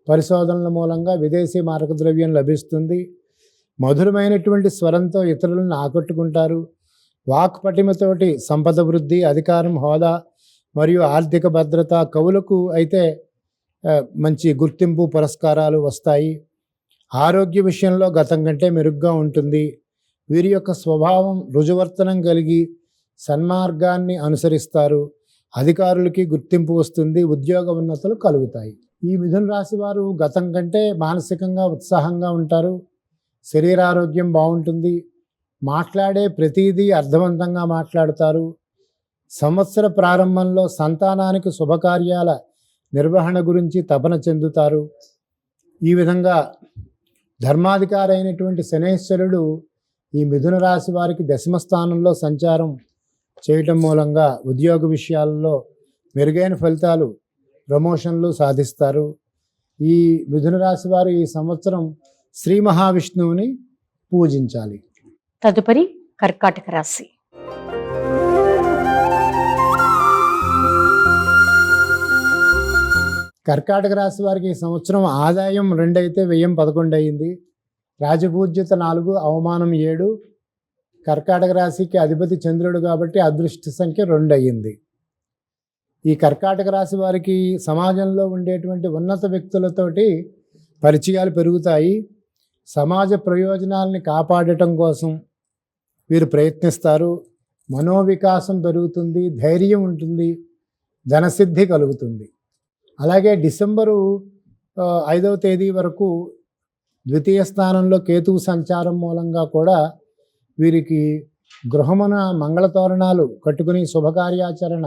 పరిశోధనల మూలంగా విదేశీ మారక ద్రవ్యం లభిస్తుంది. మధురమైనటువంటి స్వరంతో ఇతరులను ఆకట్టుకుంటారు. వాక్ పటిమతోటి సంపద వృద్ధి, అధికారం, హోదా మరియు ఆర్థిక భద్రత, కవులకు అయితే మంచి గుర్తింపు, పురస్కారాలు వస్తాయి. ఆరోగ్య విషయంలో గతం కంటే మెరుగ్గా ఉంటుంది. వీరి యొక్క స్వభావం రుజువర్తనం కలిగి సన్మార్గాన్ని అనుసరిస్తారు. అధికారులకి గుర్తింపు వస్తుంది. ఉద్యోగ ఉన్నతులు కలుగుతాయి. ఈ మిథున రాశి వారు గతం కంటే మానసికంగా ఉత్సాహంగా ఉంటారు. శరీరారోగ్యం బాగుంటుంది. మాట్లాడే ప్రతిదీ అర్థవంతంగా మాట్లాడతారు. సంవత్సర ప్రారంభంలో సంతానానికి శుభకార్యాల నిర్వహణ గురించి తపన చెందుతారు. ఈ విధంగా ధర్మాధికారి అయినటువంటి శనైశ్వరుడు ఈ మిథున రాశి వారికి దశమ స్థానంలో సంచారం చేయటం మూలంగా ఉద్యోగ విషయాల్లో మెరుగైన ఫలితాలు, ప్రమోషన్లు సాధిస్తారు. ఈ మిథున రాశి వారు ఈ సంవత్సరం శ్రీ మహావిష్ణువుని పూజించాలి. తదుపరి కర్కాటక రాశి. కర్కాటక రాశి వారికి ఈ సంవత్సరం ఆదాయం 2 అయితే వ్యయం 11 అయింది. రాజపూజ్యత 4, అవమానం 7. కర్కాటక రాశికి అధిపతి చంద్రుడు కాబట్టి అదృష్ట సంఖ్య 2 అయ్యింది. ఈ కర్కాటక రాశి వారికి సమాజంలో ఉండేటువంటి ఉన్నత వ్యక్తులతోటి పరిచయాలు పెరుగుతాయి. సమాజ ప్రయోజనాల్ని కాపాడటం కోసం వీరు ప్రయత్నిస్తారు. మనోవికాసం పెరుగుతుంది. ధైర్యం ఉంటుంది. ధనసిద్ధి కలుగుతుంది. అలాగే డిసెంబరు 5వ తేదీ వరకు ద్వితీయ స్థానంలో కేతువు సంచారం మూలంగా కూడా వీరికి గృహమున మంగళతోరణాలు కట్టుకుని శుభకార్యాచరణ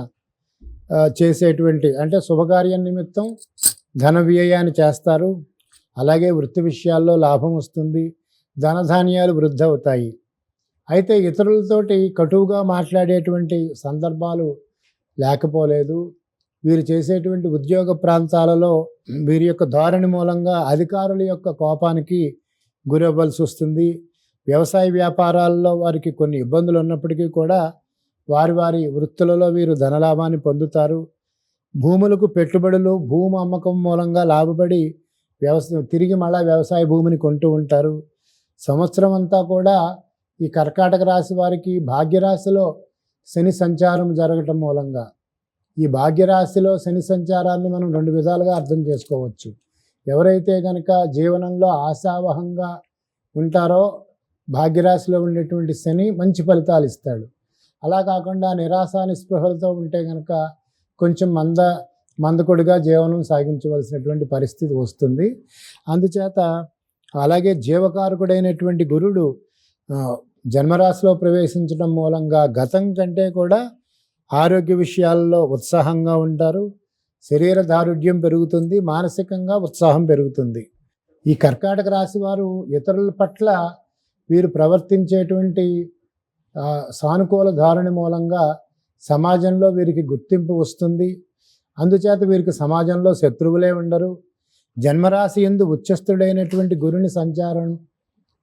చేసేటువంటి, అంటే శుభకార్యం నిమిత్తం ధన వ్యయాన్ని చేస్తారు. అలాగే వృత్తి విషయాల్లో లాభం వస్తుంది, ధనధాన్యాలు వృద్ధి అవుతాయి. అయితే ఇతరులతోటి కటువుగా మాట్లాడేటువంటి సందర్భాలు లేకపోలేదు. వీరు చేసేటువంటి ఉద్యోగ ప్రాంతాలలో వీరి యొక్క ధోరణి మూలంగా అధికారుల యొక్క కోపానికి గురవ్వాల్సి వస్తుంది. వ్యవసాయ వ్యాపారాల్లో వారికి కొన్ని ఇబ్బందులు ఉన్నప్పటికీ కూడా వారి వారి వృత్తులలో వీరు ధనలాభాన్ని పొందుతారు. భూములకు పెట్టుబడులు, భూమి అమ్మకం మూలంగా లాభపడి తిరిగి మళ్ళా వ్యవసాయ భూమిని కొంటూ ఉంటారు. సంవత్సరం అంతా కూడా ఈ కర్కాటక రాశి వారికి భాగ్యరాశిలో శని సంచారం జరగటం మూలంగా, ఈ భాగ్యరాశిలో శని సంచారాన్ని మనం రెండు విధాలుగా అర్థం చేసుకోవచ్చు. ఎవరైతే కనుక జీవనంలో ఆశావహంగా ఉంటారో భాగ్యరాశిలో ఉండేటువంటి శని మంచి ఫలితాలు ఇస్తాడు. అలా కాకుండా నిరాశ నిస్పృహలతో ఉంటే కనుక కొంచెం మందకొడిగా జీవనం సాగించవలసినటువంటి పరిస్థితి వస్తుంది. అందుచేత అలాగే జీవకారకుడైనటువంటి గురుడు జన్మరాశిలో ప్రవేశించడం మూలంగా గతం కంటే కూడా ఆరోగ్య విషయాల్లో ఉత్సాహంగా ఉంటారు. శరీర దారుఢ్యం పెరుగుతుంది, మానసికంగా ఉత్సాహం పెరుగుతుంది. ఈ కర్కాటక రాశి వారు ఇతరుల పట్ల వీరు ప్రవర్తించేటువంటి సానుకూల ధోరణి మూలంగా సమాజంలో వీరికి గుర్తింపు వస్తుంది. అందుచేత వీరికి సమాజంలో శత్రువులే ఉండరు. జన్మరాశి యందు ఉచ్చస్థుడైనటువంటి గురుని సంచారం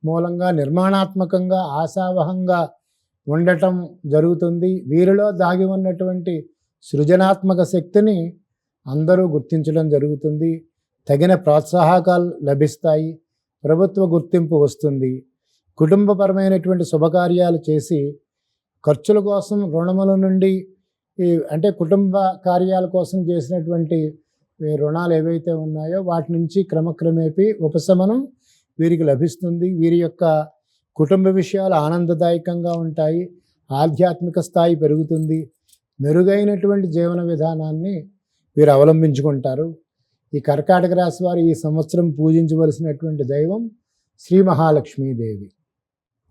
మూలంగా నిర్మాణాత్మకంగా ఆశావహంగా ఉండటం జరుగుతుంది. వీరిలో దాగి ఉన్నటువంటి సృజనాత్మక శక్తిని అందరూ గుర్తించడం జరుగుతుంది. తగిన ప్రోత్సాహకాలు లభిస్తాయి, ప్రభుత్వ గుర్తింపు వస్తుంది. కుటుంబపరమైనటువంటి శుభకార్యాలు చేసి ఖర్చుల కోసం రుణముల నుండి అంటే కుటుంబ కార్యాల కోసం చేసినటువంటి రుణాలు ఏవైతే ఉన్నాయో వాటి నుంచి క్రమక్రమేపీ ఉపశమనం వీరికి లభిస్తుంది. వీరి యొక్క కుటుంబ విషయాలు ఆనందదాయకంగా ఉంటాయి, ఆధ్యాత్మిక స్థాయి పెరుగుతుంది, మెరుగైనటువంటి జీవన విధానాన్ని వీరు అవలంబించుకుంటారు. ఈ కర్కాటక రాశి వారు ఈ సంవత్సరం పూజించవలసినటువంటి దైవం శ్రీ మహాలక్ష్మీదేవి.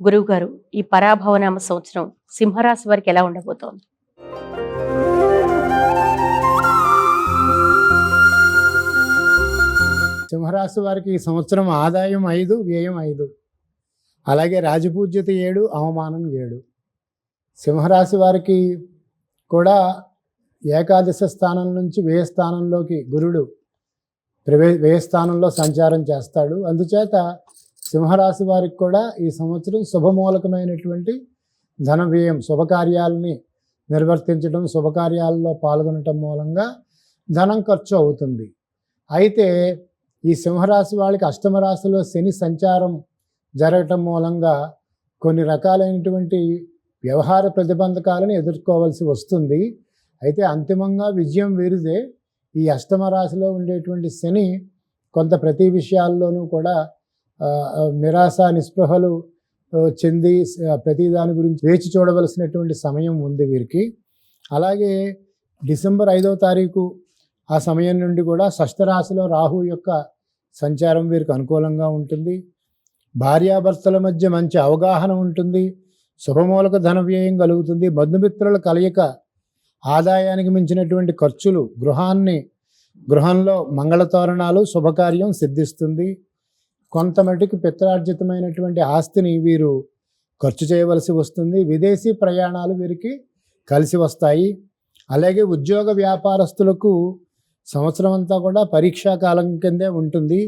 గురువుగారు, ఈ పరాభవనామ సంవత్సరం సింహరాశి వారికి ఎలా ఉండబోతోంది? సింహరాశి వారికి ఈ సంవత్సరం ఆదాయం 5, వ్యయం 5, అలాగే రాజపూజ్యత 7, అవమానం 7. సింహరాశి వారికి కూడా ఏకాదశ స్థానం నుంచి వ్యయ స్థానంలోకి గురుడు వ్యయ స్థానంలో సంచారం చేస్తాడు. అందుచేత సింహరాశి వారికి కూడా ఈ సంవత్సరం శుభమూలకమైనటువంటి ధన వ్యయం, శుభకార్యాలని నిర్వర్తించడం, శుభకార్యాలలో పాల్గొనటం మూలంగా ధనం ఖర్చు అవుతుంది. అయితే ఈ సింహరాశి వాళ్ళకి అష్టమ రాశిలో శని సంచారం జరగటం మూలంగా కొన్ని రకాలైనటువంటి వ్యవహార ప్రతిబంధకాలను ఎదుర్కోవాల్సి వస్తుంది. అయితే అంతిమంగా విజయం వీరిదే. ఈ అష్టమ రాశిలో ఉండేటువంటి శని కొంత ప్రతి విషయాల్లోనూ కూడా నిరాశ నిస్పృహలు చెంది ప్రతి దాని గురించి వేచి చూడవలసినటువంటి సమయం ఉంది వీరికి. అలాగే డిసెంబర్ 5వ తారీఖు ఆ సమయం నుండి కూడా షష్ఠరాశిలో రాహు యొక్క సంచారం వీరికి అనుకూలంగా ఉంటుంది. భార్యాభర్తల మధ్య మంచి అవగాహన ఉంటుంది, శుభమూలక ధన వ్యయం కలుగుతుంది. బంధుమిత్రుల కలయిక, ఆదాయానికి మించినటువంటి ఖర్చులు, గృహంలో మంగళతోరణాలు, శుభకార్యం సిద్ధిస్తుంది. కొంతమటికి పిత్రార్జితమైనటువంటి ఆస్తిని వీరు ఖర్చు చేయవలసి వస్తుంది. విదేశీ ప్రయాణాలు వీరికి కలిసి వస్తాయి. అలాగే ఉద్యోగ వ్యాపారస్తులకు సంవత్సరం అంతా కూడా పరీక్షా కాలం కిందే ఉంటుంది.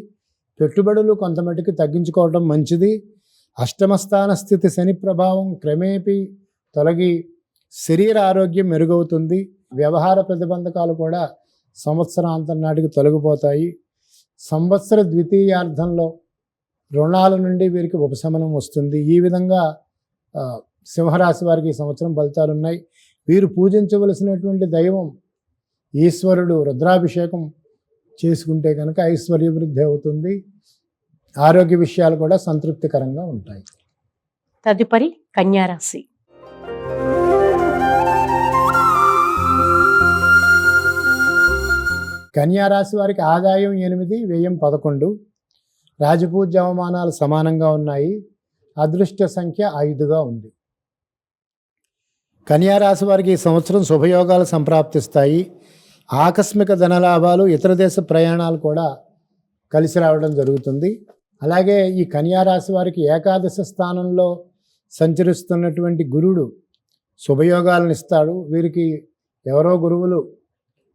పెట్టుబడులు కొంతమటికి తగ్గించుకోవడం మంచిది. అష్టమ స్థాన స్థితి శని ప్రభావం క్రమేపీ తొలగి శరీర ఆరోగ్యం మెరుగవుతుంది. వ్యవహార ప్రతిబంధకాలు కూడా సంవత్సరాంతం నాటికి తొలగిపోతాయి. సంవత్సర ద్వితీయార్థంలో రుణాల నుండి వీరికి ఉపశమనం వస్తుంది. ఈ విధంగా సింహరాశి వారికి ఈ సంవత్సరం ఫలితాలు ఉన్నాయి. వీరు పూజించవలసినటువంటి దైవం ఈశ్వరుడు. రుద్రాభిషేకం చేసుకుంటే కనుక ఐశ్వర్యవృద్ధి అవుతుంది. ఆరోగ్య విషయాలు కూడా సంతృప్తికరంగా ఉంటాయి. తదుపరి కన్యారాశి. కన్యారాశి వారికి ఆదాయం 8, వ్యయం 11. రాజపూజ్య అవమానాలు సమానంగా ఉన్నాయి. అదృష్ట సంఖ్య 5గా ఉంది. కన్యారాశి వారికి ఈ సంవత్సరం శుభయోగాలు సంప్రాప్తిస్తాయి. ఆకస్మిక ధనలాభాలు, ఇతర దేశ ప్రయాణాలు కూడా కలిసి రావడం జరుగుతుంది. అలాగే ఈ కన్యా రాశి వారికి ఏకాదశ స్థానంలో సంచరిస్తున్నటువంటి గురుడు శుభయోగాలను ఇస్తాడు. వీరికి ఎవరో గురువులు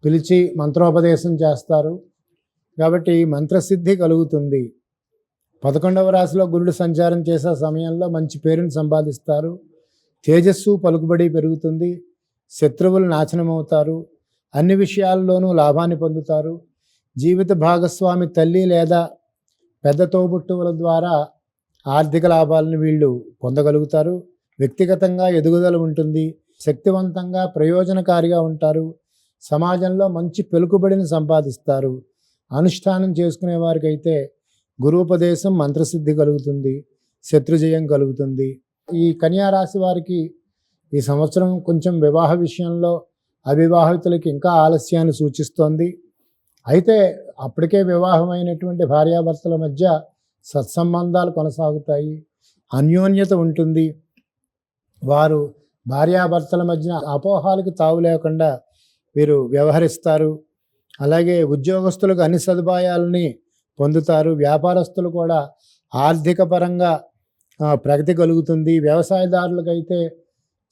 పిలిచి మంత్రోపదేశం చేస్తారు కాబట్టి మంత్రసిద్ధి కలుగుతుంది. 11వ రాశిలో గురుడు సంచారం చేసే సమయంలో మంచి పేరుని సంపాదిస్తారు. తేజస్సు పలుకుబడి పెరుగుతుంది. శత్రువులు నాశనమవుతారు. అన్ని విషయాల్లోనూ లాభాన్ని పొందుతారు. జీవిత భాగస్వామి తల్లి లేదా పెద్ద తోబుట్టువుల ద్వారా ఆర్థిక లాభాలను వీళ్ళు పొందగలుగుతారు. వ్యక్తిగతంగా ఎదుగుదల ఉంటుంది. శక్తివంతంగా ప్రయోజనకారిగా ఉంటారు. సమాజంలో మంచి పెలుకుబడిని సంపాదిస్తారు. అనుష్ఠానం చేసుకునే వారికైతే గురూపదేశం, మంత్రసిద్ధి కలుగుతుంది. శత్రుజయం కలుగుతుంది. ఈ కన్యా రాశి వారికి ఈ సంవత్సరం కొంచెం వివాహ విషయంలో అవివాహితులకి ఇంకా ఆలస్యాన్ని సూచిస్తోంది. అయితే అప్పటికే వివాహమైనటువంటి భార్యాభర్తల మధ్య సత్సంబంధాలు కొనసాగుతాయి. అన్యోన్యత ఉంటుంది. వారు భార్యాభర్తల మధ్య అపోహాలకు తావు లేకుండా వీరు వ్యవహరిస్తారు. అలాగే ఉద్యోగస్తులకు అన్ని సదుపాయాలని పొందుతారు. వ్యాపారస్తులు కూడా ఆర్థిక పరంగా ప్రగతి కలుగుతుంది. వ్యవసాయదారులకైతే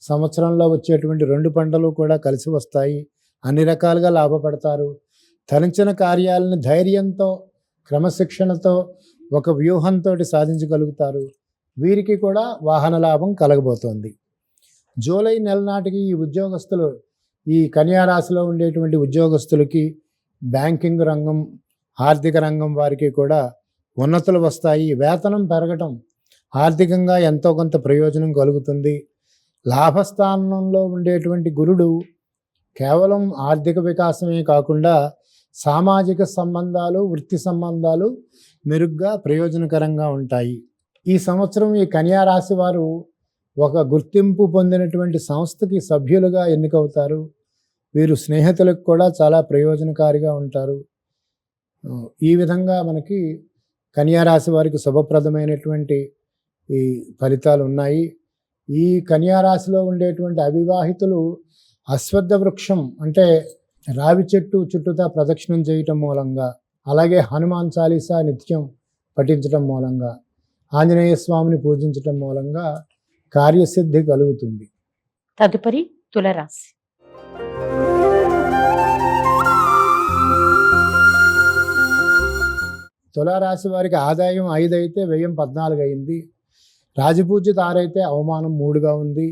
సంవత్సరంలో వచ్చేటువంటి 2 పంటలు కూడా కలిసి వస్తాయి. అన్ని రకాలుగా లాభపడతారు. తలంచిన కార్యాలను ధైర్యంతో, క్రమశిక్షణతో, ఒక వ్యూహంతో సాధించగలుగుతారు. వీరికి కూడా వాహన లాభం కలగబోతోంది. జూలై నెల నాటికి ఈ ఉద్యోగస్తులు, ఈ కన్యా రాశిలో ఉండేటువంటి ఉద్యోగస్తులకి బ్యాంకింగ్ రంగం, ఆర్థిక రంగం వారికి కూడా ఉన్నతులు వస్తాయి. వేతనం పెరగటం, ఆర్థికంగా ఎంతో కొంత ప్రయోజనం కలుగుతుంది. లాభస్థానంలో ఉండేటువంటి గురుడు కేవలం ఆర్థిక వికాసమే కాకుండా సామాజిక సంబంధాలు, వృత్తి సంబంధాలు మెరుగ్గా ప్రయోజనకరంగా ఉంటాయి. ఈ సంవత్సరం ఈ కన్యా రాశి వారు ఒక గుర్తింపు పొందినటువంటి సంస్థకి సభ్యులుగా ఎన్నికవుతారు. వీరు స్నేహితులకు కూడా చాలా ప్రయోజనకారిగా ఉంటారు. ఈ విధంగా మనకి కన్యా రాశి వారికి శుభప్రదమైనటువంటి ఈ ఫలితాలు ఉన్నాయి. ఈ కన్యా రాశిలో ఉండేటువంటి అవివాహితులు అశ్వత్థ వృక్షం అంటే రావి చెట్టు చుట్టూతా ప్రదక్షిణం చేయటం మూలంగా, అలాగే హనుమాన్ చాలీసా నిత్యం పఠించటం మూలంగా, ఆంజనేయ స్వామిని పూజించటం మూలంగా కార్యసిద్ధి కలుగుతుంది. తదుపరి తులరాశి. తులారాశి వారికి ఆదాయం 5 అయితే వ్యయం 14 అయింది. రాజపూజ్యత 6 అయితే అవమానం 3గా ఉంది.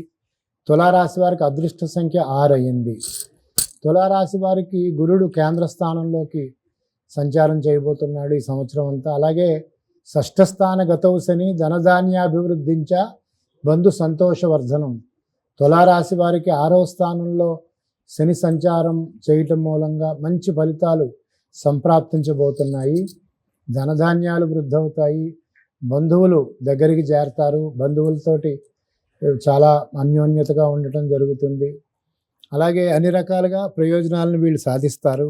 తులారాశి వారికి అదృష్ట సంఖ్య 6 అయింది. తులారాశి వారికి గురుడు కేంద్ర స్థానంలోకి సంచారం చేయబోతున్నాడు ఈ సంవత్సరం అంతా. అలాగే షష్ఠస్థాన గతౌ శని ధనధాన్యాభివృద్ధించ బంధు సంతోషవర్ధనం. తులారాశి వారికి 6వ స్థానంలో శని సంచారం చేయటం మూలంగా మంచి ఫలితాలు సంప్రాప్తించబోతున్నాయి. ధనధాన్యాలు వృద్ధవుతాయి. బంధువులు దగ్గరికి చేరతారు. బంధువులతోటి చాలా అన్యోన్యతగా ఉండటం జరుగుతుంది. అలాగే అన్ని రకాలుగా ప్రయోజనాలను వీళ్ళు సాధిస్తారు.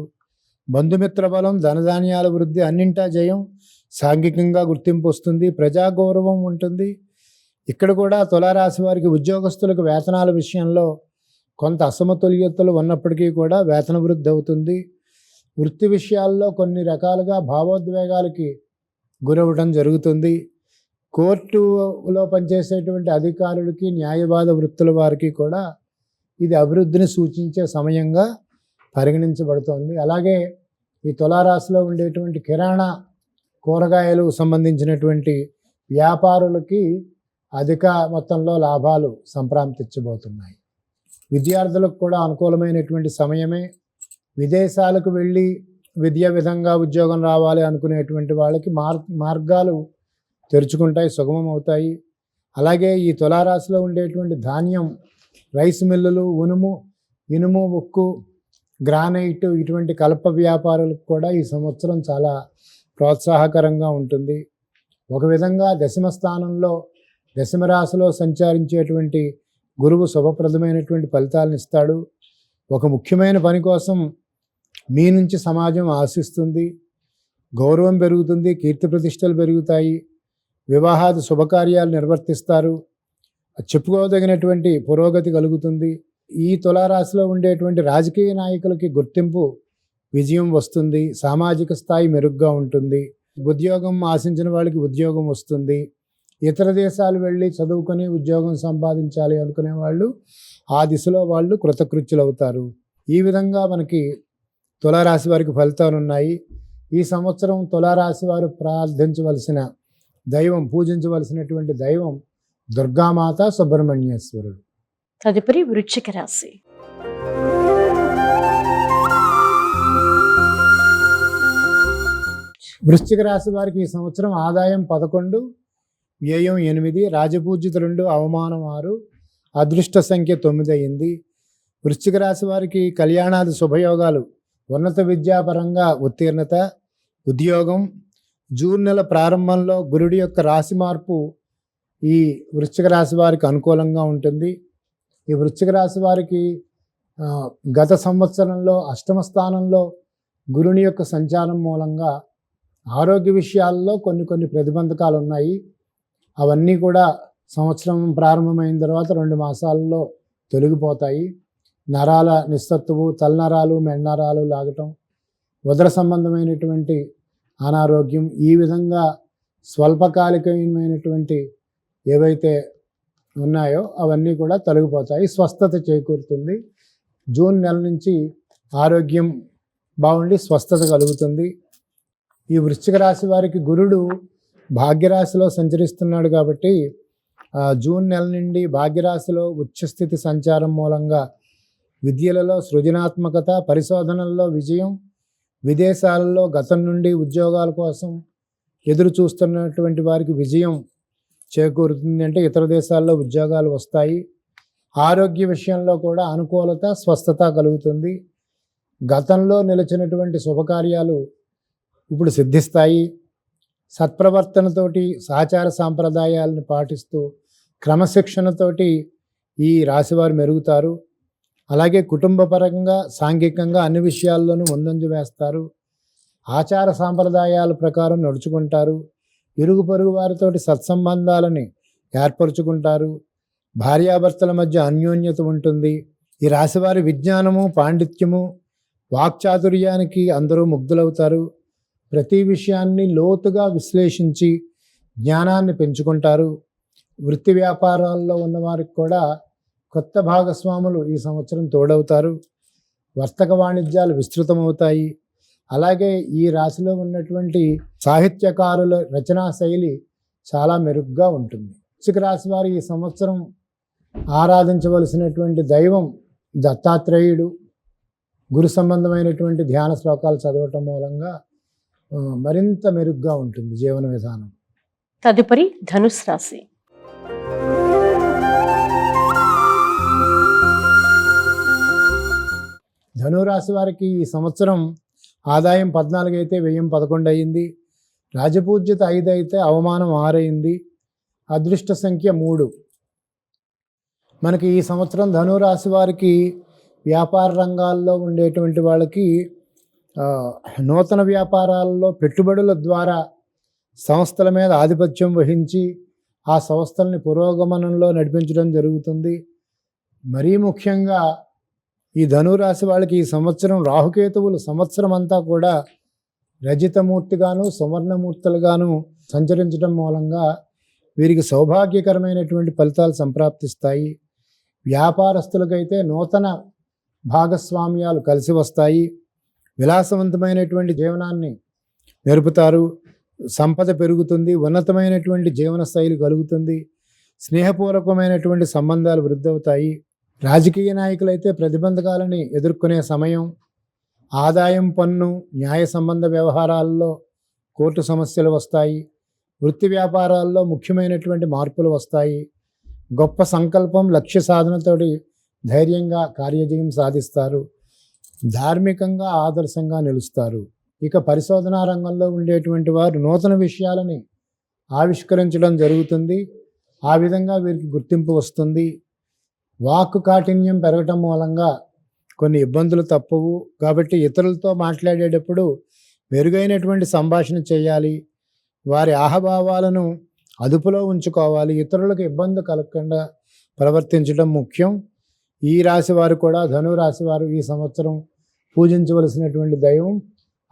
బంధుమిత్ర బలం, ధనధాన్యాల వృద్ధి, అన్నింటా జయం, సాంఘికంగా గుర్తింపు వస్తుంది. ప్రజాగౌరవం ఉంటుంది. ఇక్కడ కూడా తులారాశి వారికి ఉద్యోగస్తులకు వేతనాల విషయంలో కొంత అసమతుల్యతలు ఉన్నప్పటికీ కూడా వేతన వృద్ధి అవుతుంది. వృత్తి విషయాల్లో కొన్ని రకాలుగా భావోద్వేగాలకి గురవడం జరుగుతుంది. కోర్టులో పనిచేసేటువంటి అధికారులకి, న్యాయవాద వృత్తుల వారికి కూడా ఇది అభివృద్ధిని సూచించే సమయంగా పరిగణించబడుతోంది. అలాగే ఈ తులారాశిలో ఉండేటువంటి కిరాణా, కూరగాయలు సంబంధించినటువంటి వ్యాపారులకి అధిక మొత్తంలో లాభాలు సంప్రాప్తించబోతున్నాయి. విద్యార్థులకు కూడా అనుకూలమైనటువంటి సమయమే. విదేశాలకు వెళ్ళి విద్య విధంగా ఉద్యోగం రావాలి అనుకునేటువంటి వాళ్ళకి మార్గాలు తెరుచుకుంటాయి, సుగమం అవుతాయి. అలాగే ఈ తులారాశిలో ఉండేటువంటి ధాన్యం, రైస్ మిల్లులు, ఇనుము, ఉక్కు, గ్రానైట్ ఇటువంటి కలప వ్యాపారులకు కూడా ఈ సంవత్సరం చాలా ప్రోత్సాహకరంగా ఉంటుంది. ఒక విధంగా దశమ స్థానంలో, దశమ రాశిలో సంచరించేటువంటి గురువు శుభప్రదమైనటువంటి ఫలితాలను ఇస్తాడు. ఒక ముఖ్యమైన పని కోసం మీ నుంచి సమాజం ఆశిస్తుంది. గౌరవం పెరుగుతుంది. కీర్తి ప్రతిష్టలు పెరుగుతాయి. వివాహాది శుభకార్యాలు నిర్వర్తిస్తారు. చెప్పుకోదగినటువంటి పురోగతి కలుగుతుంది. ఈ తులారాశిలో ఉండేటువంటి రాజకీయ నాయకులకి గుర్తింపు విజయం వస్తుంది, సామాజిక స్థాయి మెరుగ్గా ఉంటుంది, ఉద్యోగం ఆశించిన వాళ్ళకి ఉద్యోగం వస్తుంది, ఇతర దేశాలు వెళ్ళి చదువుకొని ఉద్యోగం సంపాదించాలి అనుకునే వాళ్ళు ఆ దిశలో వాళ్ళు కృతకృత్యులు అవుతారు. ఈ విధంగా మనకి తులారాశి వారికి ఫలితాలు ఉన్నాయి. ఈ సంవత్సరం తులారాశి వారు ప్రార్థించవలసిన దైవం, పూజించవలసినటువంటి దైవం దుర్గామాత, సుబ్రహ్మణ్యేశ్వరుడు. తదుపరి వృశ్చిక రాశి. వృశ్చిక రాశి వారికి ఈ సంవత్సరం ఆదాయం 11, వ్యయం 8, రాజపూజ్యత 2, అవమానం 6, అదృష్ట సంఖ్య 9 అయింది. వృశ్చిక రాశి వారికి కళ్యాణాది శుభయోగాలు, ఉన్నత విద్యాపరంగా ఉత్తీర్ణత, ఉద్యోగం. జూన్ నెల ప్రారంభంలో గురుడి యొక్క రాశి మార్పు ఈ వృశ్చిక రాశి వారికి అనుకూలంగా ఉంటుంది. ఈ వృశ్చిక రాశి వారికి గత సంవత్సరంలో అష్టమ స్థానంలో గురుని యొక్క సంచారం మూలంగా ఆరోగ్య విషయాల్లో కొన్ని ప్రతిబంధకాలు ఉన్నాయి. అవన్నీ కూడా సంవత్సరం ప్రారంభమైన తర్వాత 2 మాసాల్లో తొలగిపోతాయి. నరాల నిస్సత్తువు, తలనరాలు, మెన్నరాలు లాగటం, ఉదర సంబంధమైనటువంటి అనారోగ్యం, ఈ విధంగా స్వల్పకాలికమైనటువంటి ఏవైతే ఉన్నాయో అవన్నీ కూడా తొలగిపోతాయి. స్వస్థత చేకూరుతుంది. జూన్ నెల నుంచి ఆరోగ్యం బాగుండి స్వస్థత కలుగుతుంది. ఈ వృశ్చిక రాశి వారికి గురుడు భాగ్యరాశిలో సంచరిస్తున్నాడు కాబట్టి జూన్ నెల నుండి భాగ్యరాశిలో ఉచ్చస్థితి సంచారం మూలంగా విద్యలలో సృజనాత్మకత, పరిశోధనల్లో విజయం, విదేశాలలో గతం నుండి ఉద్యోగాల కోసం ఎదురు చూస్తున్నటువంటి వారికి విజయం చేకూరుతుంది. అంటే ఇతర దేశాల్లో ఉద్యోగాలు వస్తాయి. ఆరోగ్య విషయంలో కూడా అనుకూలత, స్వస్థత కలుగుతుంది. గతంలో నిలిచినటువంటి శుభకార్యాలు ఇప్పుడు సిద్ధిస్తాయి. సత్ప్రవర్తనతోటి, ఆచార సాంప్రదాయాలను పాటిస్తూ క్రమశిక్షణతోటి ఈ రాశివారు మెరుగుతారు. అలాగే కుటుంబపరంగా, సాంఘికంగా అన్ని విషయాల్లోనూ ముందంజ వేస్తారు. ఆచార సాంప్రదాయాల ప్రకారం నడుచుకుంటారు. ఇరుగు పొరుగు వారితోటి సత్సంబంధాలని ఏర్పరచుకుంటారు. భార్యాభర్తల మధ్య అన్యోన్యత ఉంటుంది. ఈ రాశివారి విజ్ఞానము, పాండిత్యము, వాక్చాతుర్యానికి అందరూ ముగ్ధులవుతారు. ప్రతి విషయాన్ని లోతుగా విశ్లేషించి జ్ఞానాన్ని పెంచుకుంటారు. వృత్తి వ్యాపారాల్లో ఉన్నవారికి కూడా కొత్త భాగస్వాములు ఈ సంవత్సరం తోడవుతారు. వర్తక వాణిజ్యాలు విస్తృతమవుతాయి. అలాగే ఈ రాశిలో ఉన్నటువంటి సాహిత్యకారుల రచనా శైలి చాలా మెరుగ్గా ఉంటుంది. వృశ్చిక రాశి వారి ఈ సంవత్సరం ఆరాధించవలసినటువంటి దైవం దత్తాత్రేయుడు. గురు సంబంధమైనటువంటి ధ్యాన శ్లోకాలు చదవటం మూలంగా మరింత మెరుగ్గా ఉంటుంది జీవన విధానం. తదుపరి ధనుస్సు రాశి. ధనురాశి వారికి ఈ సంవత్సరం ఆదాయం 14 అయితే వ్యయం 11 అయింది. రాజపూజ్యత 5 అయితే అవమానం 6 అయింది. అదృష్ట సంఖ్య 3. మనకి ఈ సంవత్సరం ధనురాశి వారికి వ్యాపార రంగాల్లో ఉండేటువంటి వాళ్ళకి నూతన వ్యాపారాల్లో పెట్టుబడుల ద్వారా సంస్థల మీద ఆధిపత్యం వహించి ఆ సంస్థల్ని పురోగమనంలో నడిపించడం జరుగుతుంది. మరీ ముఖ్యంగా ఈ ధనురాశి వాళ్ళకి ఈ సంవత్సరం రాహుకేతువులు సంవత్సరం అంతా కూడా రజితమూర్తిగాను, సువర్ణమూర్తులుగాను సంచరించడం మూలంగా వీరికి సౌభాగ్యకరమైనటువంటి ఫలితాలు సంప్రాప్తిస్తాయి. వ్యాపారస్తులకైతే నూతన భాగస్వామ్యాలు కలిసి వస్తాయి. విలాసవంతమైనటువంటి జీవనాన్ని నేర్పుతారు. సంపద పెరుగుతుంది. ఉన్నతమైనటువంటి జీవన శైలి కలుగుతుంది. స్నేహపూర్వకమైనటువంటి సంబంధాలు వృద్ధి అవుతాయి. రాజకీయ నాయకులైతే ప్రతిబంధకాలని ఎదుర్కొనే సమయం. ఆదాయం పన్ను, న్యాయ సంబంధ వ్యవహారాల్లో కోర్టు సమస్యలు వస్తాయి. వృత్తి వ్యాపారాల్లో ముఖ్యమైనటువంటి మార్పులు వస్తాయి. గొప్ప సంకల్పం, లక్ష్య సాధనతోటి ధైర్యంగా కార్యజయం సాధిస్తారు. ధార్మికంగా ఆదర్శంగా నిలుస్తారు. ఇక పరిశోధనా రంగంలో ఉండేటువంటి వారు నూతన విషయాలని ఆవిష్కరించడం జరుగుతుంది. ఆ విధంగా వీరికి గుర్తింపు వస్తుంది. వాక్కు కాఠిన్యం పెరగటం మూలంగా కొన్ని ఇబ్బందులు తప్పవు. కాబట్టి ఇతరులతో మాట్లాడేటప్పుడు మెరుగైనటువంటి సంభాషణ చేయాలి. వారి ఆహభావాలను అదుపులో ఉంచుకోవాలి. ఇతరులకు ఇబ్బంది కలగకుండా ప్రవర్తించడం ముఖ్యం. ఈ రాశి వారు కూడా, ధను రాశి వారు ఈ సంవత్సరం పూజించవలసినటువంటి దైవం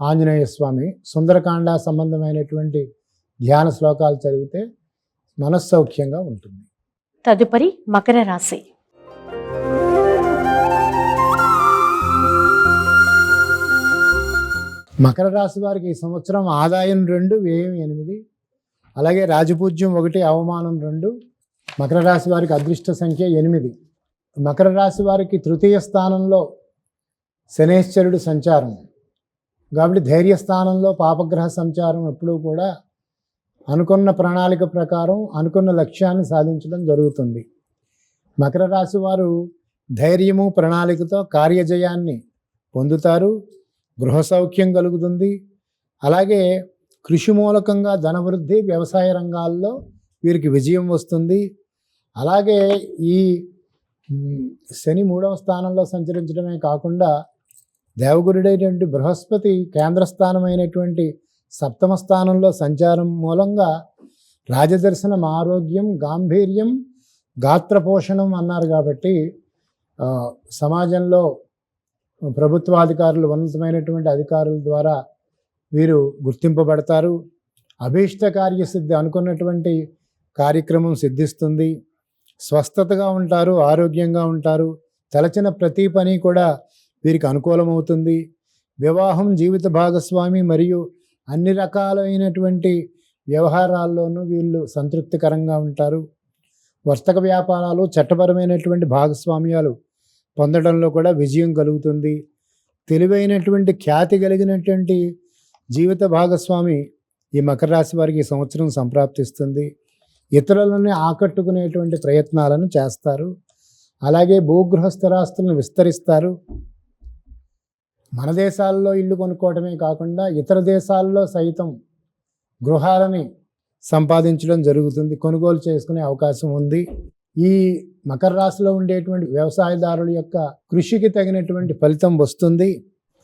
ఆంజనేయ స్వామి. సుందరకాండ సంబంధమైనటువంటి ధ్యాన శ్లోకాలు చదివితే మనస్సౌఖ్యంగా ఉంటుంది. తదుపరి మకర రాశి. మకర రాశి వారికి ఈ సంవత్సరం ఆదాయం 2, వ్యయం 8, అలాగే రాజపూజ్యం 1, అవమానం 2. మకర రాశి వారికి అదృష్ట సంఖ్య 8. మకర రాశి వారికి తృతీయ స్థానంలో శనేశ్వరుడు సంచారం కాబట్టి ధైర్య స్థానంలో పాపగ్రహ సంచారం ఎప్పుడూ కూడా అనుకున్న ప్రణాళిక ప్రకారం అనుకున్న లక్ష్యాన్ని సాధించడం జరుగుతుంది. మకర రాశి వారు ధైర్యము ప్రణాళికతో కార్యజయాన్ని పొందుతారు. గృహ సౌఖ్యం కలుగుతుంది. అలాగే కృషి మూలకంగా ధనవృద్ధి, వ్యవసాయ రంగాల్లో వీరికి విజయం వస్తుంది. అలాగే ఈ శని 3వ స్థానంలో సంచరించడమే కాకుండా దేవగురుడైనటువంటి బృహస్పతి కేంద్రస్థానమైనటువంటి 7వ స్థానంలో సంచారం మూలంగా రాజదర్శనం, ఆరోగ్యం, గాంభీర్యం, గాత్రపోషణం అన్నారు. కాబట్టి సమాజంలో ప్రభుత్వాధికారులు, ఉన్నతమైనటువంటి అధికారుల ద్వారా వీరు గుర్తింపబడతారు. అభీష్ట కార్యసిద్ధి, అనుకున్నటువంటి కార్యక్రమం సిద్ధిస్తుంది. స్వస్థతగా ఉంటారు, ఆరోగ్యంగా ఉంటారు. తలచిన ప్రతి పని కూడా వీరికి అనుకూలమవుతుంది. వివాహం, జీవిత భాగస్వామి మరియు అన్ని రకాలైనటువంటి వ్యవహారాల్లోనూ వీళ్ళు సంతృప్తికరంగా ఉంటారు. వర్తక వ్యాపారాలు, చట్టపరమైనటువంటి భాగస్వామ్యాలు పొందడంలో కూడా విజయం కలుగుతుంది. తెలివైనటువంటి ఖ్యాతి కలిగినటువంటి జీవిత భాగస్వామి ఈ మకర రాశి వారికి ఈ సంవత్సరం సంప్రాప్తిస్తుంది. ఇతరులని ఆకట్టుకునేటువంటి ప్రయత్నాలను చేస్తారు. అలాగే భూగృహ స్థిరాస్తులను విస్తరిస్తారు. మన దేశాల్లో ఇల్లు కొనుక్కోవటమే కాకుండా ఇతర దేశాల్లో సైతం గృహాలని సంపాదించడం జరుగుతుంది, కొనుగోలు చేసుకునే అవకాశం ఉంది. ఈ మకర రాశిలో ఉండేటువంటి వ్యవసాయదారుల యొక్క కృషికి తగినటువంటి ఫలితం వస్తుంది.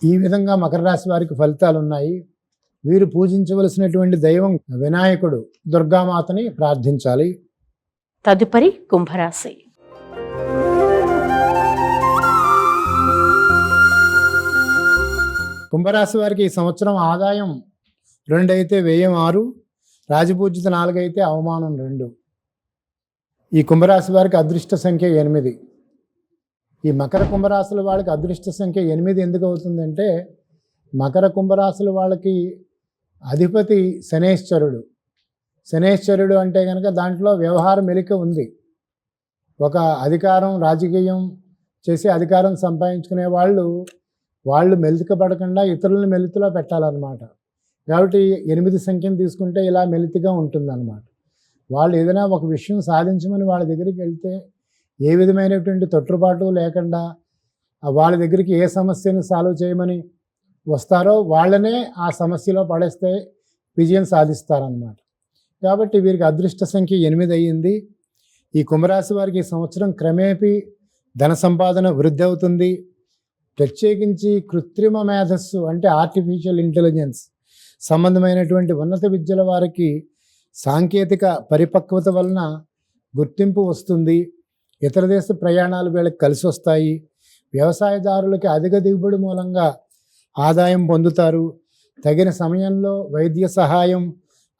ఈ విధంగా మకర రాశి వారికి ఫలితాలు ఉన్నాయి. వీరు పూజించవలసినటువంటి దైవం వినాయకుడు, దుర్గామాతని ప్రార్థించాలి. తదుపరి కుంభరాశి. కుంభరాశి వారికి ఈ సంవత్సరం ఆదాయం 2 అయితే వ్యయం 6, రాజపూజిత 4 అయితే అవమానం 2. ఈ కుంభరాశి వారికి అదృష్ట సంఖ్య 8. ఈ మకర కుంభరాశుల వాళ్ళకి అదృష్ట సంఖ్య 8 ఎందుకు అవుతుందంటే, మకర కుంభరాశుల వాళ్ళకి అధిపతి శనేశ్వరుడు. శనేశ్వరుడు అంటే కనుక దాంట్లో వ్యవహార మెలిక ఉంది. ఒక అధికారం, రాజకీయం చేసి అధికారం సంపాదించుకునే వాళ్ళు మెలికపడకుండా ఇతరులను మెలితిలో పెట్టాలన్నమాట. కాబట్టి 8 సంఖ్యను తీసుకుంటే ఇలా మెలితిగా ఉంటుందన్నమాట. వాళ్ళు ఏదైనా ఒక విషయం సాధించమని వాళ్ళ దగ్గరికి వెళ్తే ఏ విధమైనటువంటి తొట్టుపాటు లేకుండా వాళ్ళ దగ్గరికి ఏ సమస్యను సాల్వ్ చేయమని వస్తారో వాళ్ళనే ఆ సమస్యలో పడేస్తే విజయం సాధిస్తారన్నమాట. కాబట్టి వీరికి అదృష్ట సంఖ్య 8 అయ్యింది. ఈ కుంభరాశి వారికి ఈ సంవత్సరం క్రమేపీ ధన సంపాదన వృద్ధి అవుతుంది. ప్రత్యేకించి కృత్రిమ మేధస్సు అంటే ఆర్టిఫిషియల్ ఇంటెలిజెన్స్ సంబంధమైనటువంటి ఉన్నత విద్యల వారికి సాంకేతిక పరిపక్వత వలన గుర్తింపు వస్తుంది. ఇతర దేశ ప్రయాణాలు వీళ్ళకి కలిసి వస్తాయి. వ్యవసాయదారులకి అధిక దిగుబడి మూలంగా ఆదాయం పొందుతారు. తగిన సమయంలో వైద్య సహాయం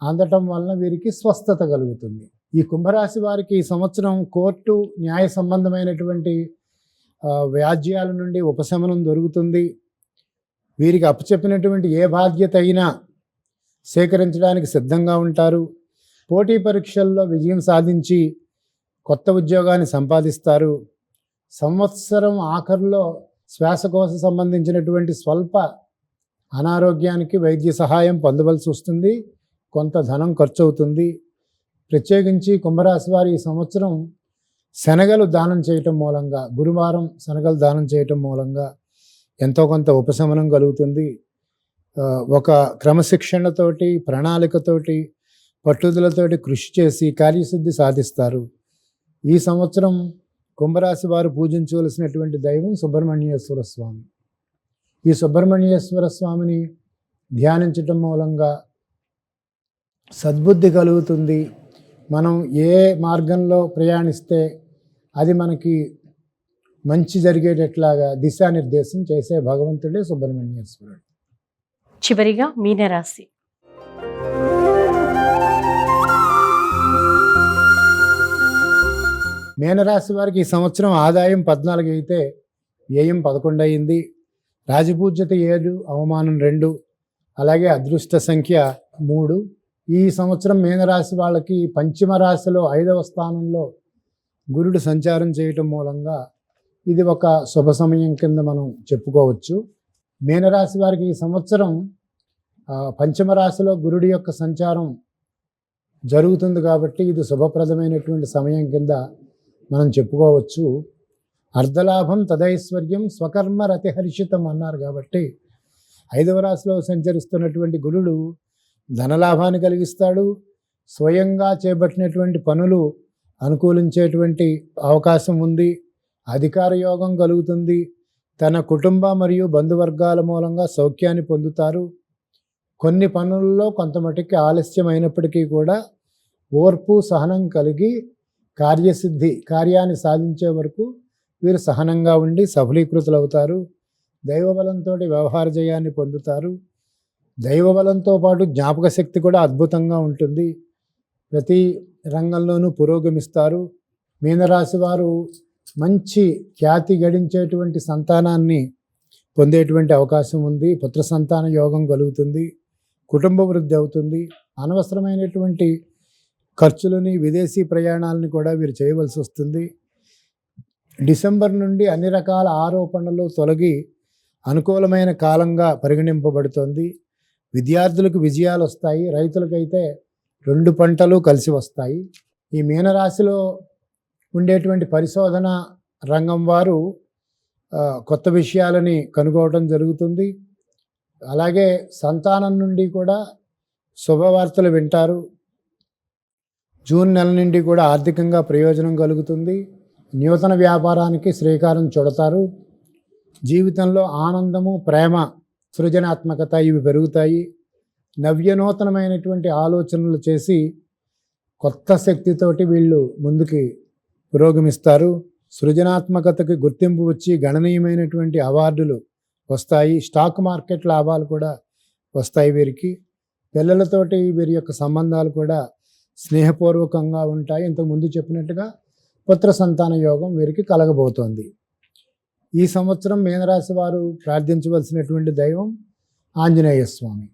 అందటం వలన వీరికి స్వస్థత కలుగుతుంది. ఈ కుంభరాశి వారికి ఈ సంవత్సరం కోర్టు, న్యాయ సంబంధమైనటువంటి వ్యాజ్యాల నుండి ఉపశమనం దొరుకుతుంది. వీరికి అప్పచెప్పినటువంటి ఏ బాధ్యత అయినా సేకరించడానికి సిద్ధంగా ఉంటారు. పోటీ పరీక్షల్లో విజయం సాధించి కొత్త ఉద్యోగాన్ని సంపాదిస్తారు. సంవత్సరం ఆఖరులో శ్వాసకోశ సంబంధించినటువంటి స్వల్ప అనారోగ్యానికి వైద్య సహాయం పొందవలసి వస్తుంది. కొంత ధనం ఖర్చు అవుతుంది. ప్రత్యేకించి కుంభరాశి వారి ఈ సంవత్సరం శనగలు దానం చేయటం మూలంగా, గురువారం శనగలు దానం చేయటం మూలంగా ఎంతో కొంత ఉపశమనం కలుగుతుంది. ఒక క్రమశిక్షణతోటి, ప్రణాళికతోటి, పట్టుదలతోటి కృషి చేసి కార్యసిద్ధి సాధిస్తారు. ఈ సంవత్సరం కుంభరాశి వారు పూజించవలసినటువంటి దైవం సుబ్రహ్మణ్యేశ్వర స్వామి. ఈ సుబ్రహ్మణ్యేశ్వర స్వామిని ధ్యానించటం మూలంగా సద్బుద్ధి కలుగుతుంది. మనం ఏ మార్గంలో ప్రయాణిస్తే అది మనకి మంచి జరిగేటట్లాగా దిశానిర్దేశం చేసే భగవంతుడే సుబ్రహ్మణ్యేశ్వరుడు. చివరిగా మీనరాశి. మీనరాశి వారికి ఈ సంవత్సరం ఆదాయం 14 అయితే వ్యయం 11 అయింది. రాజపూజ్యత 7, అవమానం 2, అలాగే అదృష్ట సంఖ్య 3. ఈ సంవత్సరం మీనరాశి వాళ్ళకి పంచమ రాశిలో 5వ స్థానంలో గురుడు సంచారం చేయటం మూలంగా ఇది ఒక శుభ సమయం కింద మనం చెప్పుకోవచ్చు. మీనరాశి వారికి ఈ సంవత్సరం పంచమ రాశిలో గురుడి యొక్క సంచారం జరుగుతుంది కాబట్టి ఇది శుభప్రదమైనటువంటి సమయం కింద మనం చెప్పుకోవచ్చు. అర్ధలాభం తదైశ్వర్యం స్వకర్మ రతిహర్షితం అన్నారు కాబట్టి 5వ రాశిలో సంచరిస్తున్నటువంటి గురుడు ధనలాభాన్ని కలిగిస్తాడు. స్వయంగా చేపట్టినటువంటి పనులు అనుకూలించేటువంటి అవకాశం ఉంది. అధికార యోగం కలుగుతుంది. తన కుటుంబ మరియు బంధువర్గాల మూలంగా సౌఖ్యాన్ని పొందుతారు. కొన్ని పనుల్లో కొంతమటుకి ఆలస్యమైనప్పటికీ కూడా ఓర్పు సహనం కలిగి కార్యాన్ని సాధించే వరకు వీరు సహనంగా ఉండి సఫలీకృతులు అవుతారు. దైవబలంతో వ్యవహార జయాన్ని పొందుతారు. దైవబలంతో పాటు జ్ఞాపక శక్తి కూడా అద్భుతంగా ఉంటుంది. ప్రతి రంగంలోనూ పురోగమిస్తారు. మీనరాశి వారు మంచి ఖ్యాతి గడించేటువంటి సంతానాన్ని పొందేటువంటి అవకాశం ఉంది. పుత్ర సంతాన యోగం కలుగుతుంది. కుటుంబ వృద్ధి అవుతుంది. అనవసరమైనటువంటి ఖర్చులని విదేశీ ప్రయాణాలను కూడా వీరు చేయవలసి వస్తుంది. డిసెంబర్ నుండి అన్ని రకాల ఆరోపణలు తొలగి అనుకూలమైన కాలంగా పరిగణింపబడుతోంది. విద్యార్థులకు విజయాలు వస్తాయి. రైతులకైతే 2 పంటలు కలిసి వస్తాయి. ఈ మీనరాశిలో ఉండేటువంటి పరిశోధన రంగం వారు కొత్త విషయాలని కనుగొనడం జరుగుతుంది. అలాగే సంతానం నుండి కూడా శుభవార్తలు వింటారు. జూన్ నెల నుండి కూడా ఆర్థికంగా ప్రయోజనం కలుగుతుంది. నూతన వ్యాపారానికి శ్రీకారం చుడతారు. జీవితంలో ఆనందము, ప్రేమ, సృజనాత్మకత ఇవి పెరుగుతాయి. నవ్యనూతనమైనటువంటి ఆలోచనలు చేసి కొత్త శక్తితోటి వీళ్ళు ముందుకి పురోగమిస్తారు. సృజనాత్మకతకి గుర్తింపు వచ్చి గణనీయమైనటువంటి అవార్డులు వస్తాయి. స్టాక్ మార్కెట్ లాభాలు కూడా వస్తాయి వీరికి. పిల్లలతోటి వీరి యొక్క సంబంధాలు కూడా స్నేహపూర్వకంగా ఉంటాయి. ఇంతకుముందు చెప్పినట్టుగా పుత్ర సంతాన యోగం వీరికి కలగబోతోంది. ఈ సంవత్సరం మీనరాశి వారు ప్రార్థించవలసినటువంటి దైవం ఆంజనేయ స్వామి.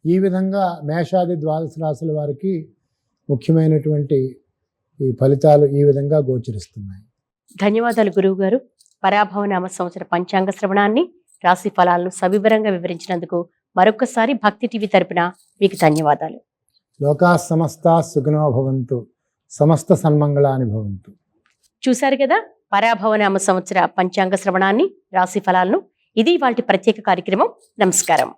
ఈ విధంగా మేషాది ద్వాదశ రాశుల వారికి ముఖ్యమైనటువంటి ఈ ఫలితాలు ఈ విధంగా గోచరిస్తున్నాయి. ధన్యవాదాలు గురువు గారు. పరాభవనామ సంవత్సర పంచాంగ శ్రవణాన్ని, రాశి ఫలాలను సవివరంగా వివరించినందుకు మరొకసారి భక్తి టీవీ తరపున మీకు ధన్యవాదాలు. లోకా సమస్తా సుఖినో భవంతు, సమస్త సన్మంగళాని భవంతు. చూశారు కదా పరాభవనామ సంవత్సర పంచాంగ శ్రవణాన్ని, రాశి ఫలాలను. ఇది వాటి ప్రత్యేక కార్యక్రమం. నమస్కారం.